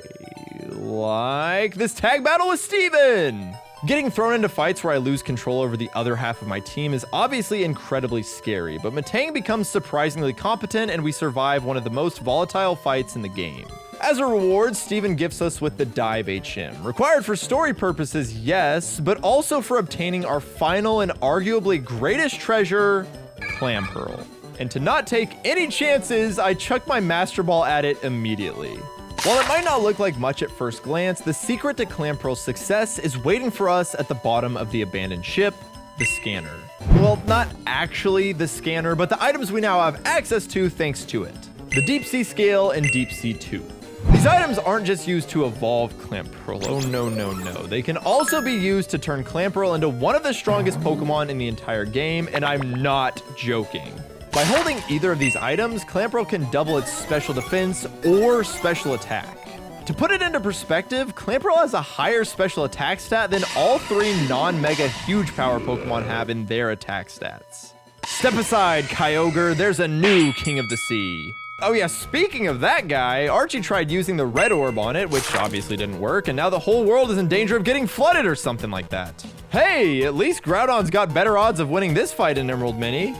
Speaker 1: Like this tag battle with Steven! Getting thrown into fights where I lose control over the other half of my team is obviously incredibly scary, but Matang becomes surprisingly competent and we survive one of the most volatile fights in the game. As a reward, Steven gifts us with the Dive HM. Required for story purposes, yes, but also for obtaining our final and arguably greatest treasure, Clam Pearl. And to not take any chances, I chuck my Master Ball at it immediately. While it might not look like much at first glance, the secret to Clam Pearl's success is waiting for us at the bottom of the abandoned ship, the scanner. Well, not actually the scanner, but the items we now have access to thanks to it. The Deep Sea Scale and Deep Sea Tooth. These items aren't just used to evolve Clam Pearl. Oh, no, no, no. They can also be used to turn Clam Pearl into one of the strongest Pokemon in the entire game, and I'm not joking. By holding either of these items, Clam Pearl can double its special defense or special attack. To put it into perspective, Clam Pearl has a higher special attack stat than all 3 non-mega huge power Pokemon have in their attack stats. Step aside, Kyogre, there's a new King of the Sea. Oh yeah, speaking of that guy, Archie tried using the red orb on it, which obviously didn't work, and now the whole world is in danger of getting flooded or something like that. Hey, at least Groudon's got better odds of winning this fight in Emerald Mini.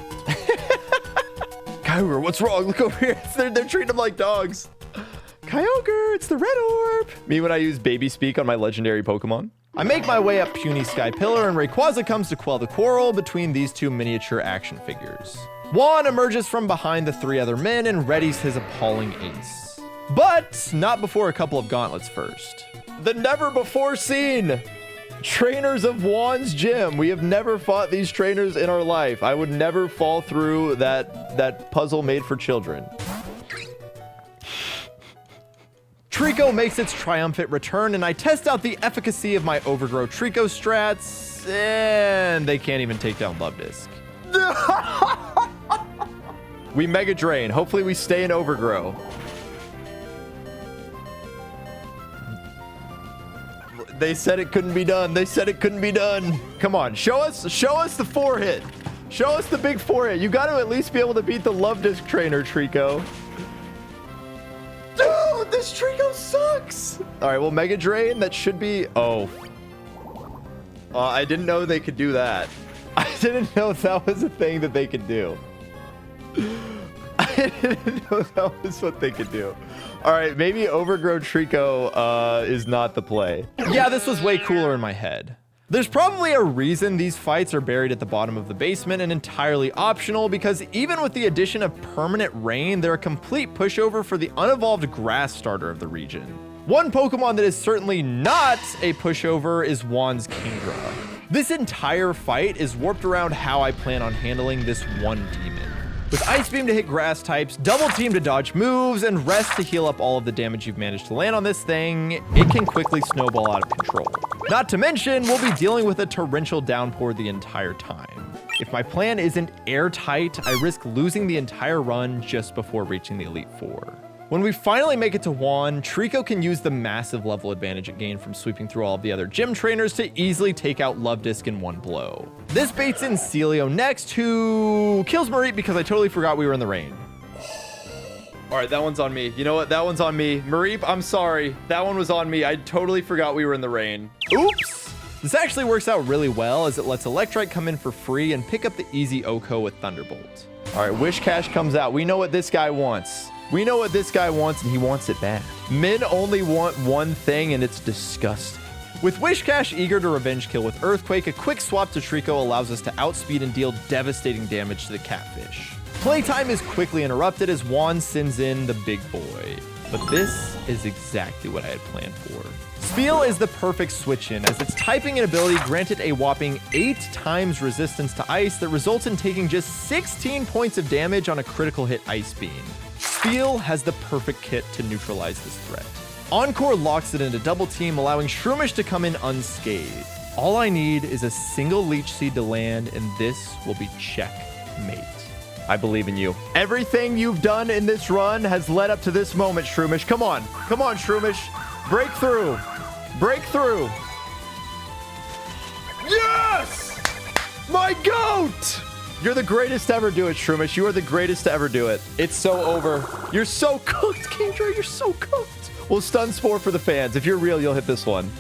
Speaker 1: Kyogre, what's wrong? Look over here. They're treating them like dogs. Kyogre, it's the red orb. Me when I use baby speak on my legendary Pokemon. I make my way up Puny Sky Pillar, and Rayquaza comes to quell the quarrel between these 2 miniature action figures. Juan emerges from behind the 3 other men and readies his appalling ace. But not before a couple of gauntlets first. The never before seen trainers of Juan's gym. We have never fought these trainers in our life. I would never fall through that puzzle made for children. Trico makes its triumphant return, and I test out the efficacy of my Overgrow Trico strats, and they can't even take down Love Disc. We Mega Drain. Hopefully we stay in Overgrow. They said it couldn't be done. They said it couldn't be done. Come on, show us the 4-hit. Show us the big 4-hit. You got to at least be able to beat the Love Disc trainer, Trico. Dude, this Trico sucks. All right, well, Mega Drain, that should be... Oh. I didn't know they could do that.
Speaker 2: I didn't know that was a thing that they could do. I didn't know that was what they could do. All right, maybe Overgrown Trico is not the play.
Speaker 1: Yeah, this was way cooler in my head. There's probably a reason these fights are buried at the bottom of the basement and entirely optional, because even with the addition of permanent rain, they're a complete pushover for the unevolved grass starter of the region. One Pokemon that is certainly not a pushover is Juan's Kingdra. This entire fight is warped around how I plan on handling this one demon. With Ice Beam to hit grass types, Double Team to dodge moves, and Rest to heal up all of the damage you've managed to land on this thing, it can quickly snowball out of control. Not to mention, we'll be dealing with a torrential downpour the entire time. If my plan isn't airtight, I risk losing the entire run just before reaching the Elite Four. When we finally make it to Juan, Trico can use the massive level advantage it gained from sweeping through all of the other gym trainers to easily take out Love Disc in one blow. This baits in Celio next, who kills Mareep because I totally forgot we were in the rain. All right, that one's on me. You know what? That one's on me. Mareep, I'm sorry. That one was on me. I totally forgot we were in the rain. Oops. This actually works out really well as it lets Electrite come in for free and pick up the easy Oko with Thunderbolt. All right, Wish Cash comes out. We know what this guy wants. We know what this guy wants, and he wants it bad. Men only want one thing, and it's disgusting. With Wish Cash eager to revenge kill with Earthquake, a quick swap to Trico allows us to outspeed and deal devastating damage to the Catfish. Playtime is quickly interrupted as Juan sends in the big boy. But this is exactly what I had planned for. Spiel is the perfect switch-in, as its typing and ability granted a whopping 8 times resistance to ice that results in taking just 16 points of damage on a critical hit Ice Beam. Spiel has the perfect kit to neutralize this threat. Encore locks it into Double Team, allowing Shroomish to come in unscathed. All I need is a single Leech Seed to land, and this will be checkmate. I believe in you. Everything you've done in this run has led up to this moment, Shroomish. Come on. Come on, Shroomish. Break through. Break through. Yes! My goat! You're the greatest to ever do it, Shroomish. You are the greatest to ever do it. It's so over. You're so cooked, Kingdra. You're so cooked. We'll stun Spore for the fans. If you're real, you'll hit this one.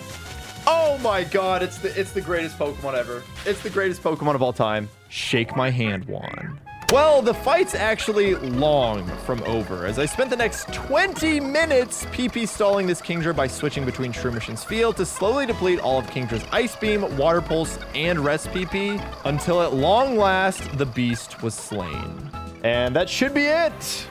Speaker 1: Oh my god, it's the greatest Pokemon ever. It's the greatest Pokemon of all time. Shake my hand, Juan. Well, the fight's actually long from over, as I spent the next 20 minutes PP stalling this Kingdra by switching between Shroomish and Spiel to slowly deplete all of Kingdra's Ice Beam, Water Pulse, and Rest PP, until at long last, the beast was slain. And that should be it!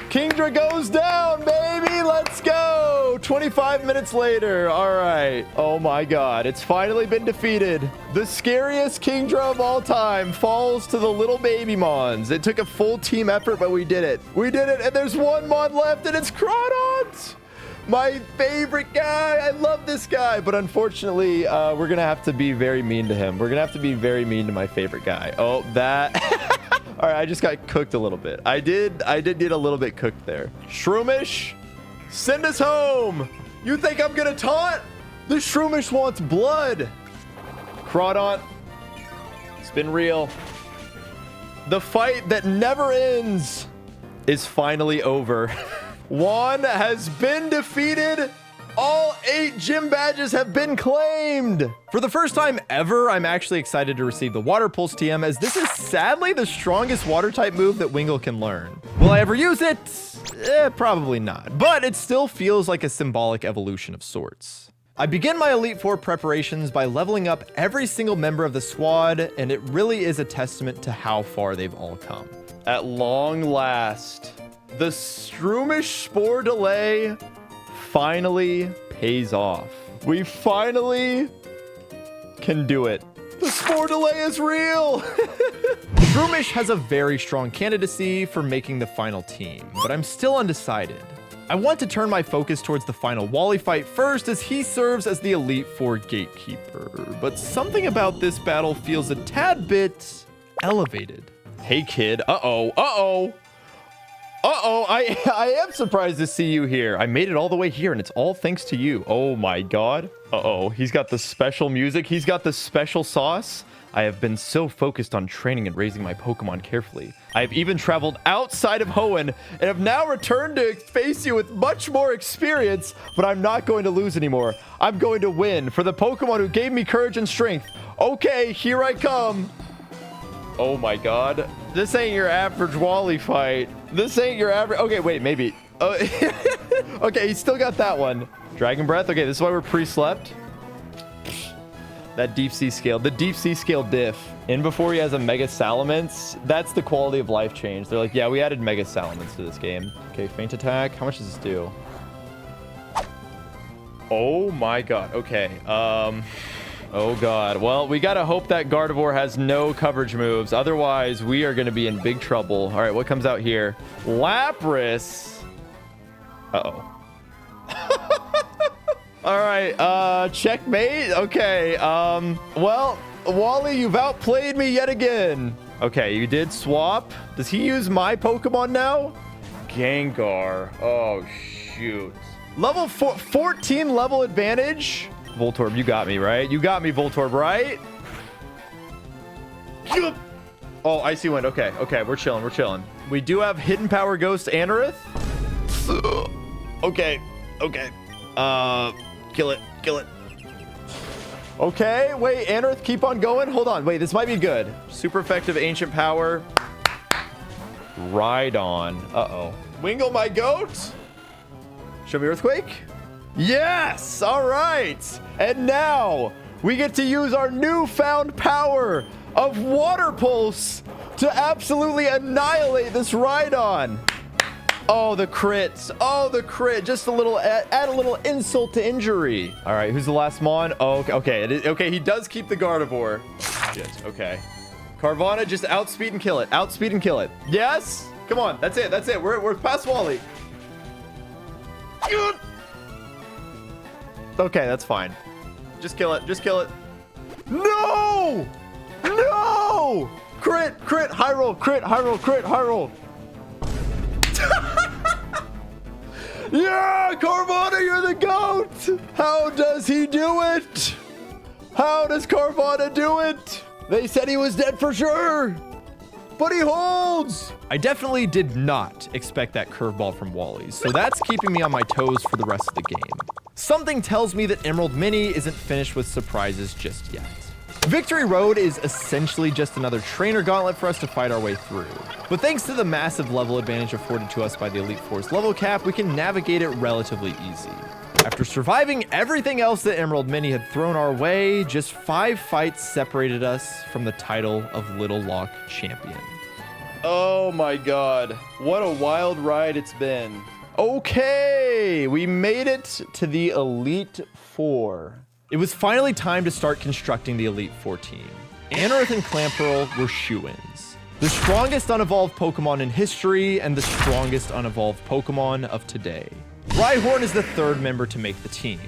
Speaker 1: Kingdra goes down, baby! Let's go! 25 minutes later. All right. Oh my god. It's finally been defeated. The scariest Kingdra of all time falls to the little baby Mons. It took a full team effort, but we did it. We did it, and there's one Mon left, and it's Crawdont! My favorite guy. I love this guy, but unfortunately, we're gonna have to be very mean to him. We're gonna have to be very mean to my favorite guy. Oh, that... All right, I just got cooked a little bit. I did get a little bit cooked there. Shroomish, send us home. You think I'm gonna taunt? The Shroomish wants blood. Crawdont, it's been real. The fight that never ends is finally over. Juan has been defeated. All 8 gym badges have been claimed. For the first time ever, I'm actually excited to receive the Water Pulse TM, as this is sadly the strongest water type move that Wingull can learn. Will I ever use it? Probably not, but it still feels like a symbolic evolution of sorts. I begin my Elite Four preparations by leveling up every single member of the squad, and it really is a testament to how far they've all come. At long last, the Shroomish Spore delay finally pays off. We finally can do it. The Spore delay is real. Shroomish has a very strong candidacy for making the final team, but I'm still undecided. I want to turn my focus towards the final Wally fight first, as he serves as the Elite Four gatekeeper, but something about this battle feels a tad bit elevated. Hey kid, uh-oh, I am surprised to see you here. I made it all the way here, and it's all thanks to you. Oh my god. Uh-oh, he's got the special music. He's got the special sauce. I have been so focused on training and raising my Pokemon carefully. I have even traveled outside of Hoenn and have now returned to face you with much more experience, but I'm not going to lose anymore. I'm going to win for the Pokemon who gave me courage and strength. Okay, here I come.
Speaker 2: Oh my god. This ain't your average Wally fight. This ain't your average. Okay, wait, maybe. Oh, okay, he still got that one. Dragon Breath. Okay, this is why we're pre-slept. That deep sea scale. The deep sea scale diff. In before he has a Mega Salamence. That's the quality of life change. They're like, yeah, we added Mega Salamence to this game. Okay, Feint Attack. How much does this do? Oh my god. Okay. Oh god. Well, we gotta hope that Gardevoir has no coverage moves. Otherwise, we are gonna be in big trouble. All right, what comes out here? Lapras. Uh-oh. All right, checkmate. Okay, well, Wally, you've outplayed me yet again. Okay, you did swap. Does he use my Pokemon now? Gengar. Oh, shoot. Level 14 level advantage. Voltorb, you got me, right? You got me, Voltorb, right? Oh, Icy Wind. Okay, okay, we're chilling, we're chilling. We do have Hidden Power Ghost Anorith. Okay, okay. Kill it, kill it. Okay, wait, Anorith, keep on going. Hold on, wait, this might be good. Super effective Ancient Power. Ride on. Uh-oh. Wingle my goat. Show me Earthquake. Yes, all right. And now we get to use our newfound power of Water Pulse to absolutely annihilate this Rhydon. Oh, the crits. Oh, the crit. Just a little, add a little insult to injury. All right, who's the last Mon? Oh, okay. Okay, he does keep the Gardevoir. Shit, okay. Carvana, just outspeed and kill it. Outspeed and kill it. Yes? Come on, that's it, that's it. We're past Wally. Okay, that's fine. Just kill it, just kill it. No! No! Crit, crit, high roll, crit, high roll, crit, high roll. Yeah, Carvana, you're the GOAT! How does he do it? How does Carvana do it? They said he was dead for sure, but he holds. I definitely did not expect that curveball from Wally, so that's keeping me on my toes for the rest of the game. Something tells me that Emerald Mini isn't finished with surprises just yet. Victory Road is essentially just another trainer gauntlet for us to fight our way through. But thanks to the massive level advantage afforded to us by the Elite Four's level cap, we can navigate it relatively easy. After surviving everything else that Emerald Mini had thrown our way, just 5 fights separated us from the title of Littlelocke champion. Oh my god, what a wild ride it's been. Okay, we made it to the Elite Four. It was finally time to start constructing the Elite Four team. Anorith and Clamperl were shoo-ins. The strongest unevolved Pokemon in history and the strongest unevolved Pokemon of today. Rhyhorn is the 3rd member to make the team.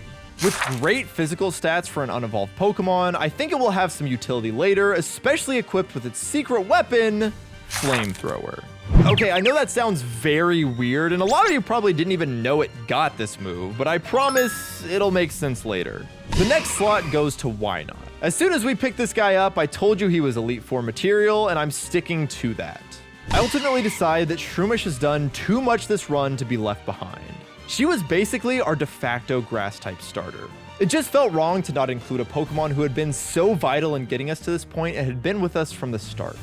Speaker 2: With great physical stats for an unevolved Pokemon, I think it will have some utility later, especially equipped with its secret weapon, Flamethrower. Okay, I know that sounds very weird, and a lot of you probably didn't even know it got this move, but I promise it'll make sense later. The next slot goes to Winona. As soon as we picked this guy up, I told you he was Elite Four material, and I'm sticking to that. I ultimately decided that Shroomish has done too much this run to be left behind. She was basically our de facto grass-type starter. It just felt wrong to not include a Pokemon who had been so vital in getting us to this point and had been with us from the start.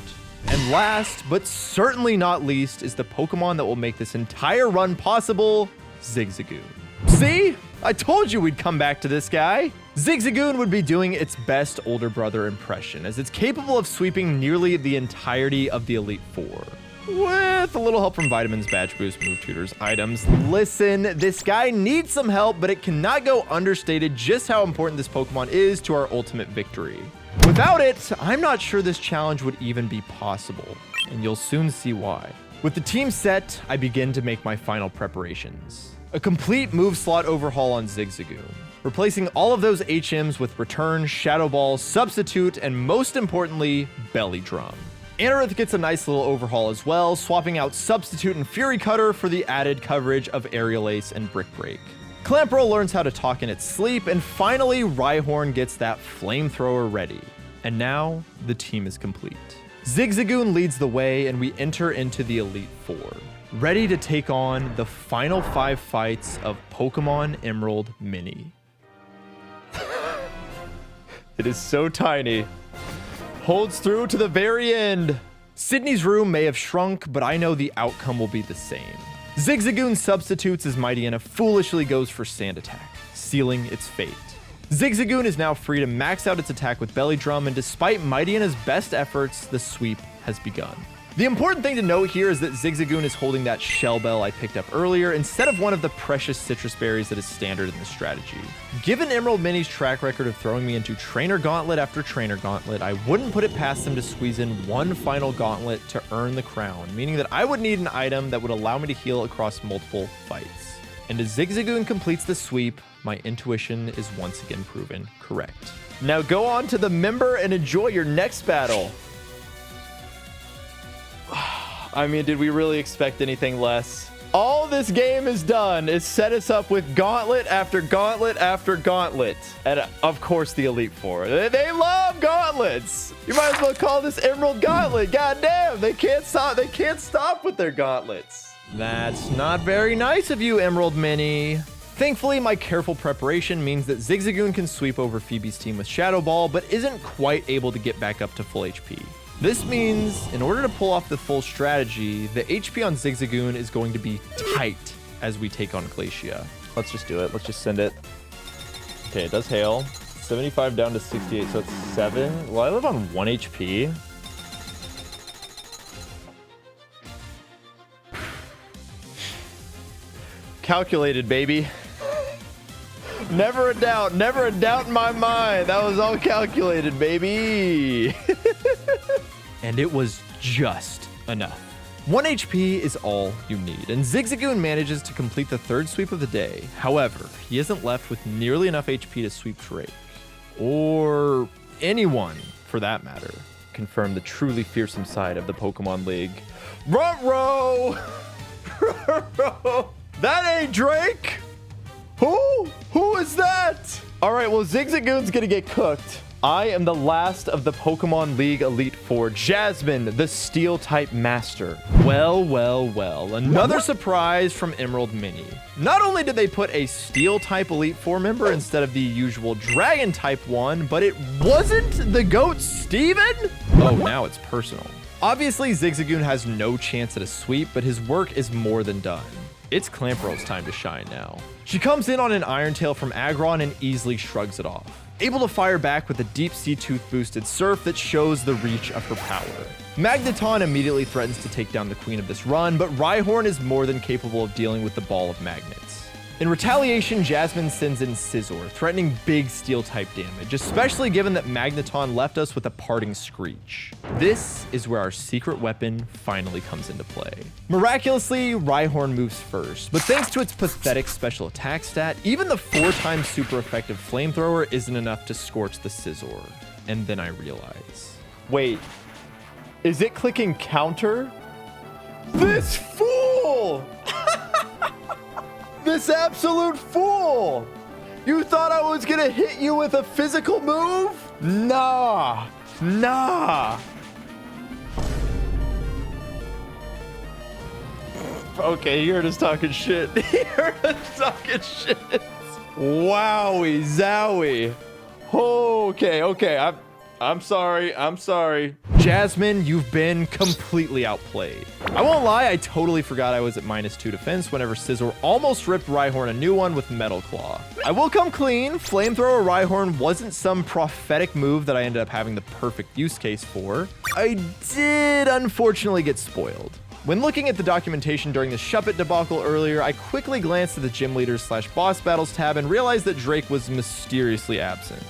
Speaker 2: And last, but certainly not least, is the Pokemon that will make this entire run possible, Zigzagoon. See? I told you we'd come back to this guy. Zigzagoon would be doing its best older brother impression, as it's capable of sweeping nearly the entirety of the Elite Four. With a little help from vitamins, badge boost, move tutors, items. Listen, this guy needs some help, but it cannot go understated just how important this Pokemon is to our ultimate victory. Without it, I'm not sure this challenge would even be possible, and you'll soon see why. With the team set, I begin to make my final preparations. A complete move slot overhaul on Zigzagoon, replacing all of those HMs with Return, Shadow Ball, Substitute, and most importantly, Belly Drum. Anorith gets a nice little overhaul as well, swapping out Substitute and Fury Cutter for the added coverage of Aerial Ace and Brick Break. Clamperl learns how to talk in its sleep, and finally Rhyhorn gets that Flamethrower ready. And now, the team is complete. Zigzagoon leads the way, and we enter into the Elite Four, ready to take on the final 5 fights of Pokémon Emerald Mini. It is so tiny.
Speaker 1: Holds through to the very end. Sydney's room may have shrunk, but I know the outcome will be the same. Zigzagoon substitutes as Mightyena foolishly goes for Sand Attack, sealing its fate. Zigzagoon is now free to max out its attack with Belly Drum, and despite Mightyena's best efforts, the sweep has begun. The important thing to note here is that Zigzagoon is holding that Shell Bell I picked up earlier instead of one of the precious citrus berries that is standard in the strategy. Given Emerald Mini's track record of throwing me into Trainer Gauntlet after Trainer Gauntlet, I wouldn't put it past them to squeeze in one final Gauntlet to earn the crown, meaning that I would need an item that would allow me to heal across multiple fights. And as Zigzagoon completes the sweep, my intuition is once again proven correct. Now go on to the member and enjoy your next battle. I mean, did we really expect anything less? All this game has done is set us up with gauntlet after gauntlet after gauntlet. And of course, the Elite Four. They love gauntlets. You might as well call this Emerald Gauntlet. God damn, they can't stop. They can't stop with their gauntlets. That's not very nice of you, Emerald Mini. Thankfully, my careful preparation means that Zigzagoon can sweep over Phoebe's team with Shadow Ball, but isn't quite able to get back up to full HP. This means, in order to pull off the full strategy, the HP on Zigzagoon is going to be tight as we take on Glacia. Let's just do it. Let's just send it. Okay, it does hail. 75 down to 68, so it's 7. Well, I live on 1 HP. Calculated, baby. Never a doubt in my mind. That was all calculated, baby. And it was just enough. 1 HP is all you need, and Zigzagoon manages to complete the third sweep of the day. However, he isn't left with nearly enough HP to sweep Drake, or anyone for that matter. Confirm the truly fearsome side of the Pokemon League. Ruh-roh! Ruh-roh! That ain't Drake! Who is that? All right, well, Zigzagoon's gonna get cooked. I am the last of the Pokemon League Elite Four, Jasmine, the Steel-type master. Well, another surprise from Emerald Mini. Not only did they put a Steel-type Elite Four member instead of the usual Dragon-type one, but it wasn't the GOAT Steven? Oh, now it's personal. Obviously, Zigzagoon has no chance at a sweep, but his work is more than done. It's Clamperl's time to shine now. She comes in on an Iron Tail from Aggron and easily shrugs it off, able to fire back with a Deep Sea Tooth boosted Surf that shows the reach of her power. Magneton immediately threatens to take down the queen of this run, but Rhyhorn is more than capable of dealing with the ball of magnets. In retaliation, Jasmine sends in Scizor, threatening big Steel-type damage, especially given that Magneton left us with a parting Screech. This is where our secret weapon finally comes into play. Miraculously, Rhyhorn moves first, but thanks to its pathetic special attack stat, even the 4x super effective Flamethrower isn't enough to scorch the Scizor. And then I realize, wait, is it clicking counter? This fool! This absolute fool! You thought I was gonna hit you with a physical move? Nah. Okay, you heard us talking shit. You heard us talking shit. Wowie zowie. Okay. I'm sorry. Jasmine, you've been completely outplayed. I won't lie, I totally forgot I was at -2 defense whenever Scizor almost ripped Rhyhorn a new one with Metal Claw. I will come clean, Flamethrower Rhyhorn wasn't some prophetic move that I ended up having the perfect use case for. I did unfortunately get spoiled. When looking at the documentation during the Shuppet debacle earlier, I quickly glanced at the Gym Leaders / Boss Battles tab and realized that Drake was mysteriously absent.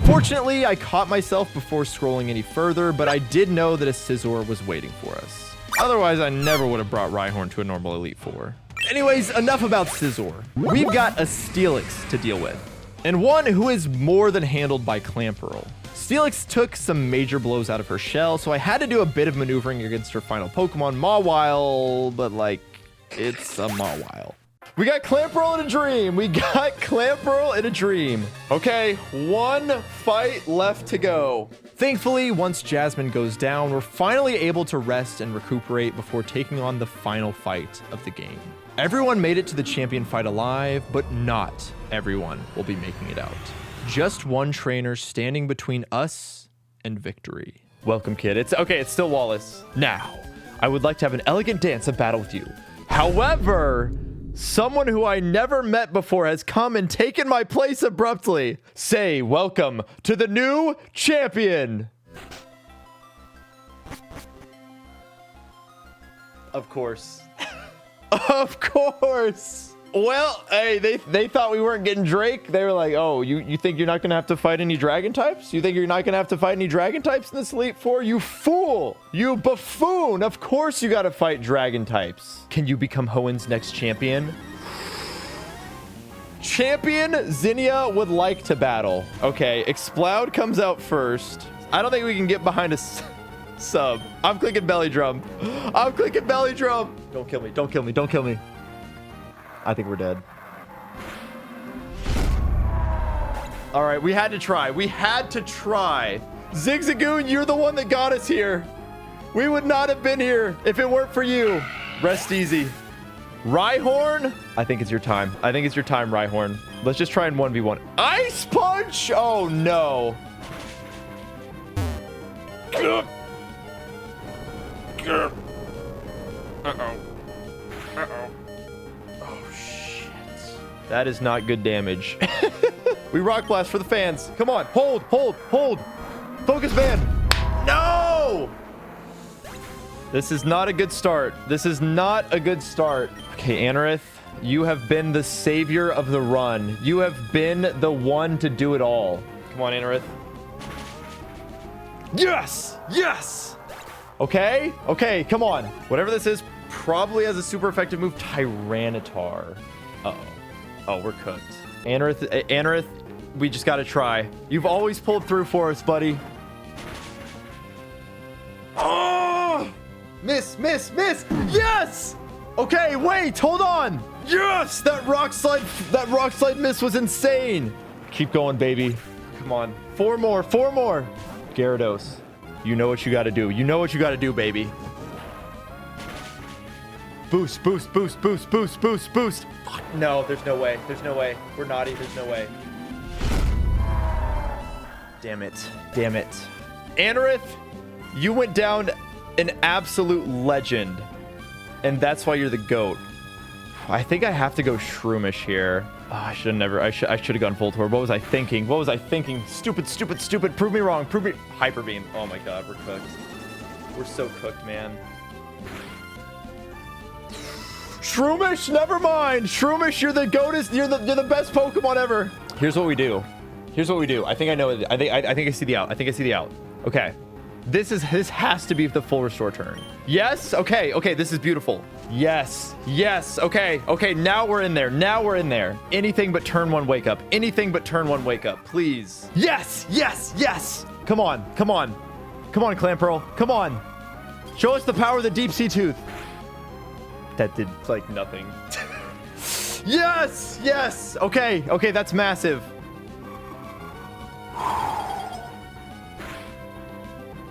Speaker 1: Fortunately, I caught myself before scrolling any further, but I did know that a Scizor was waiting for us. Otherwise, I never would have brought Rhyhorn to a normal Elite Four. Anyways, enough about Scizor. We've got a Steelix to deal with, and one who is more than handled by Clamperl. Steelix took some major blows out of her shell, so I had to do a bit of maneuvering against her final Pokemon, Mauville, but like, it's a Mauville. We got Clamperl in a dream. Okay, one fight left to go. Thankfully, once Jasmine goes down, we're finally able to rest and recuperate before taking on the final fight of the game. Everyone made it to the champion fight alive, but not everyone will be making it out. Just one trainer standing between us and victory. Welcome, kid. It's okay. It's still Wallace. Now, I would like to have an elegant dance of battle with you. However, someone who I never met before has come and taken my place abruptly. Say welcome to the new champion. Of course. Of course. Well, hey, they thought we weren't getting Drake. They were like, oh, you think you're not going to have to fight any dragon types? You think you're not going to have to fight any dragon types in this Elite Four? You fool! You buffoon! Of course you got to fight dragon types. Can you become Hoenn's next champion? Champion Zinnia would like to battle. Okay, Explode comes out first. I don't think we can get behind a sub. I'm clicking belly drum. I'm clicking belly drum. Don't kill me. Don't kill me. Don't kill me. I think we're dead. All right, we had to try. We had to try. Zigzagoon, you're the one that got us here. We would not have been here if it weren't for you. Rest easy. Rhyhorn, I think it's your time. I think it's your time, Rhyhorn. Let's just try and 1v1. Ice Punch! Oh, no. Uh-oh. Uh-oh. That is not good damage. We Rock Blast for the fans. Come on. Hold, hold, hold. Focus band. No! This is not a good start. This is not a good start. Okay, Anorith, you have been the savior of the run. You have been the one to do it all. Come on, Anorith. Yes! Yes! Okay, okay, come on. Whatever this is, probably has a super effective move. Tyranitar. Uh-oh. Oh, we're cooked. Anorith, we just gotta try. You've always pulled through for us, buddy. Oh! Miss, miss, miss! Yes! Okay, wait, hold on. Yes! That rock slide miss was insane. Keep going, baby. Come on. Four more. Gyarados, you know what you gotta do. You know what you gotta do, baby. Boost, boost, boost, boost, boost, boost, boost. Fuck, no, there's no way. There's no way. We're naughty. There's no way. Damn it. Damn it. Anorith, you went down an absolute legend. And that's why you're the GOAT. I think I have to go Shroomish here. Oh, I should have never. I should have gone full tour. What was I thinking? What was I thinking? Stupid, stupid, stupid. Prove me wrong. Prove me. Hyper Beam. Oh my God, we're cooked. We're so cooked, man. Shroomish, never mind. Shroomish, you're the GOAT. You're the best Pokemon ever. Here's what we do. Here's what we do. I think I know it. I think I see the out. I think I see the out. Okay. This has to be the full restore turn. Yes. Okay. Okay. This is beautiful. Yes. Yes. Okay. Okay. Now we're in there. Now we're in there. Anything but turn one wake up. Anything but turn one wake up. Please. Yes. Yes. Yes. Come on. Come on. Come on, Clamperl. Come on. Show us the power of the deep sea tooth. That did like nothing. Yes. Yes. Okay. Okay. That's massive.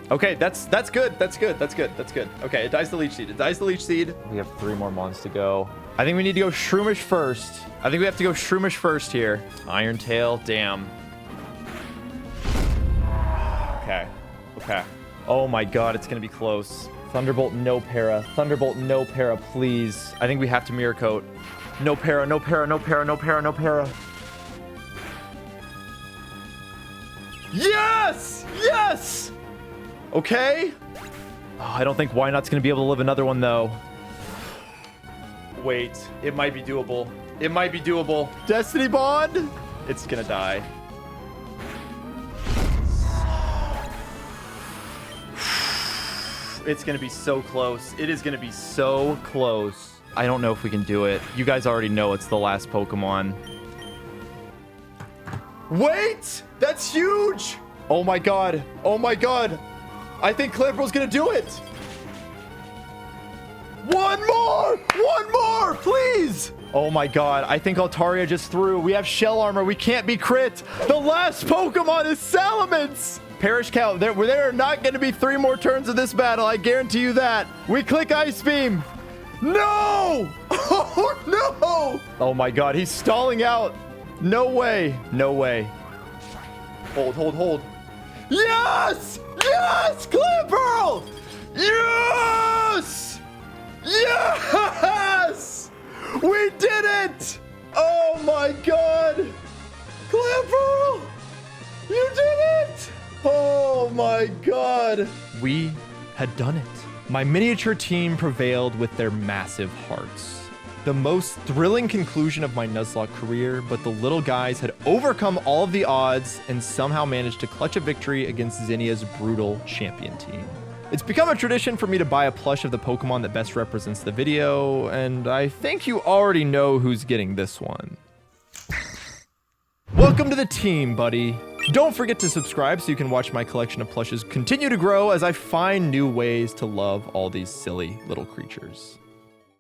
Speaker 1: Okay, that's good. That's good. That's good. That's good. Okay, it dies the Leech Seed. It dies the Leech Seed. We have 3 more mons to go. I think we need to go Shroomish first. I think we have to go Shroomish first here. Iron Tail, damn. Okay. Okay. Oh my God, it's gonna be close. Thunderbolt, no para. Thunderbolt, no para, please. I think we have to Mirror Coat. No para, no para, no para, no para, no para. Yes! Yes! Okay. Oh, I don't think Why Not's going to be able to live another one, though. Wait. It might be doable. It might be doable. Destiny Bond? It's going to die. It's going to be so close. It is going to be so close. I don't know if we can do it. You guys already know it's the last Pokemon. Wait! That's huge! Oh my God. Oh my God. I think Clamperl's gonna do it. One more! One more, please! Oh my God. I think Altaria just threw. We have Shell Armor. We can't be crit. The last Pokemon is Salamence. Perish Count. There are not going to be 3 more turns of this battle. I guarantee you that. We click Ice Beam. No! Oh no! Oh my God. He's stalling out. No way. No way. Hold, hold, hold.
Speaker 2: Yes! Yes! Clamperl! Yes! Yes! We did it! Oh my god! Clamperl! You did it! Oh my god!
Speaker 1: We had done it. My miniature team prevailed with their massive hearts. The most thrilling conclusion of my Nuzlocke career, but the little guys had overcome all of the odds and somehow managed to clutch a victory against Zinnia's brutal champion team. It's become a tradition for me to buy a plush of the Pokemon that best represents the video, and I think you already know who's getting this one. Welcome to the team, buddy. Don't forget to subscribe so you can watch my collection of plushes continue to grow as I find new ways to love all these silly little creatures.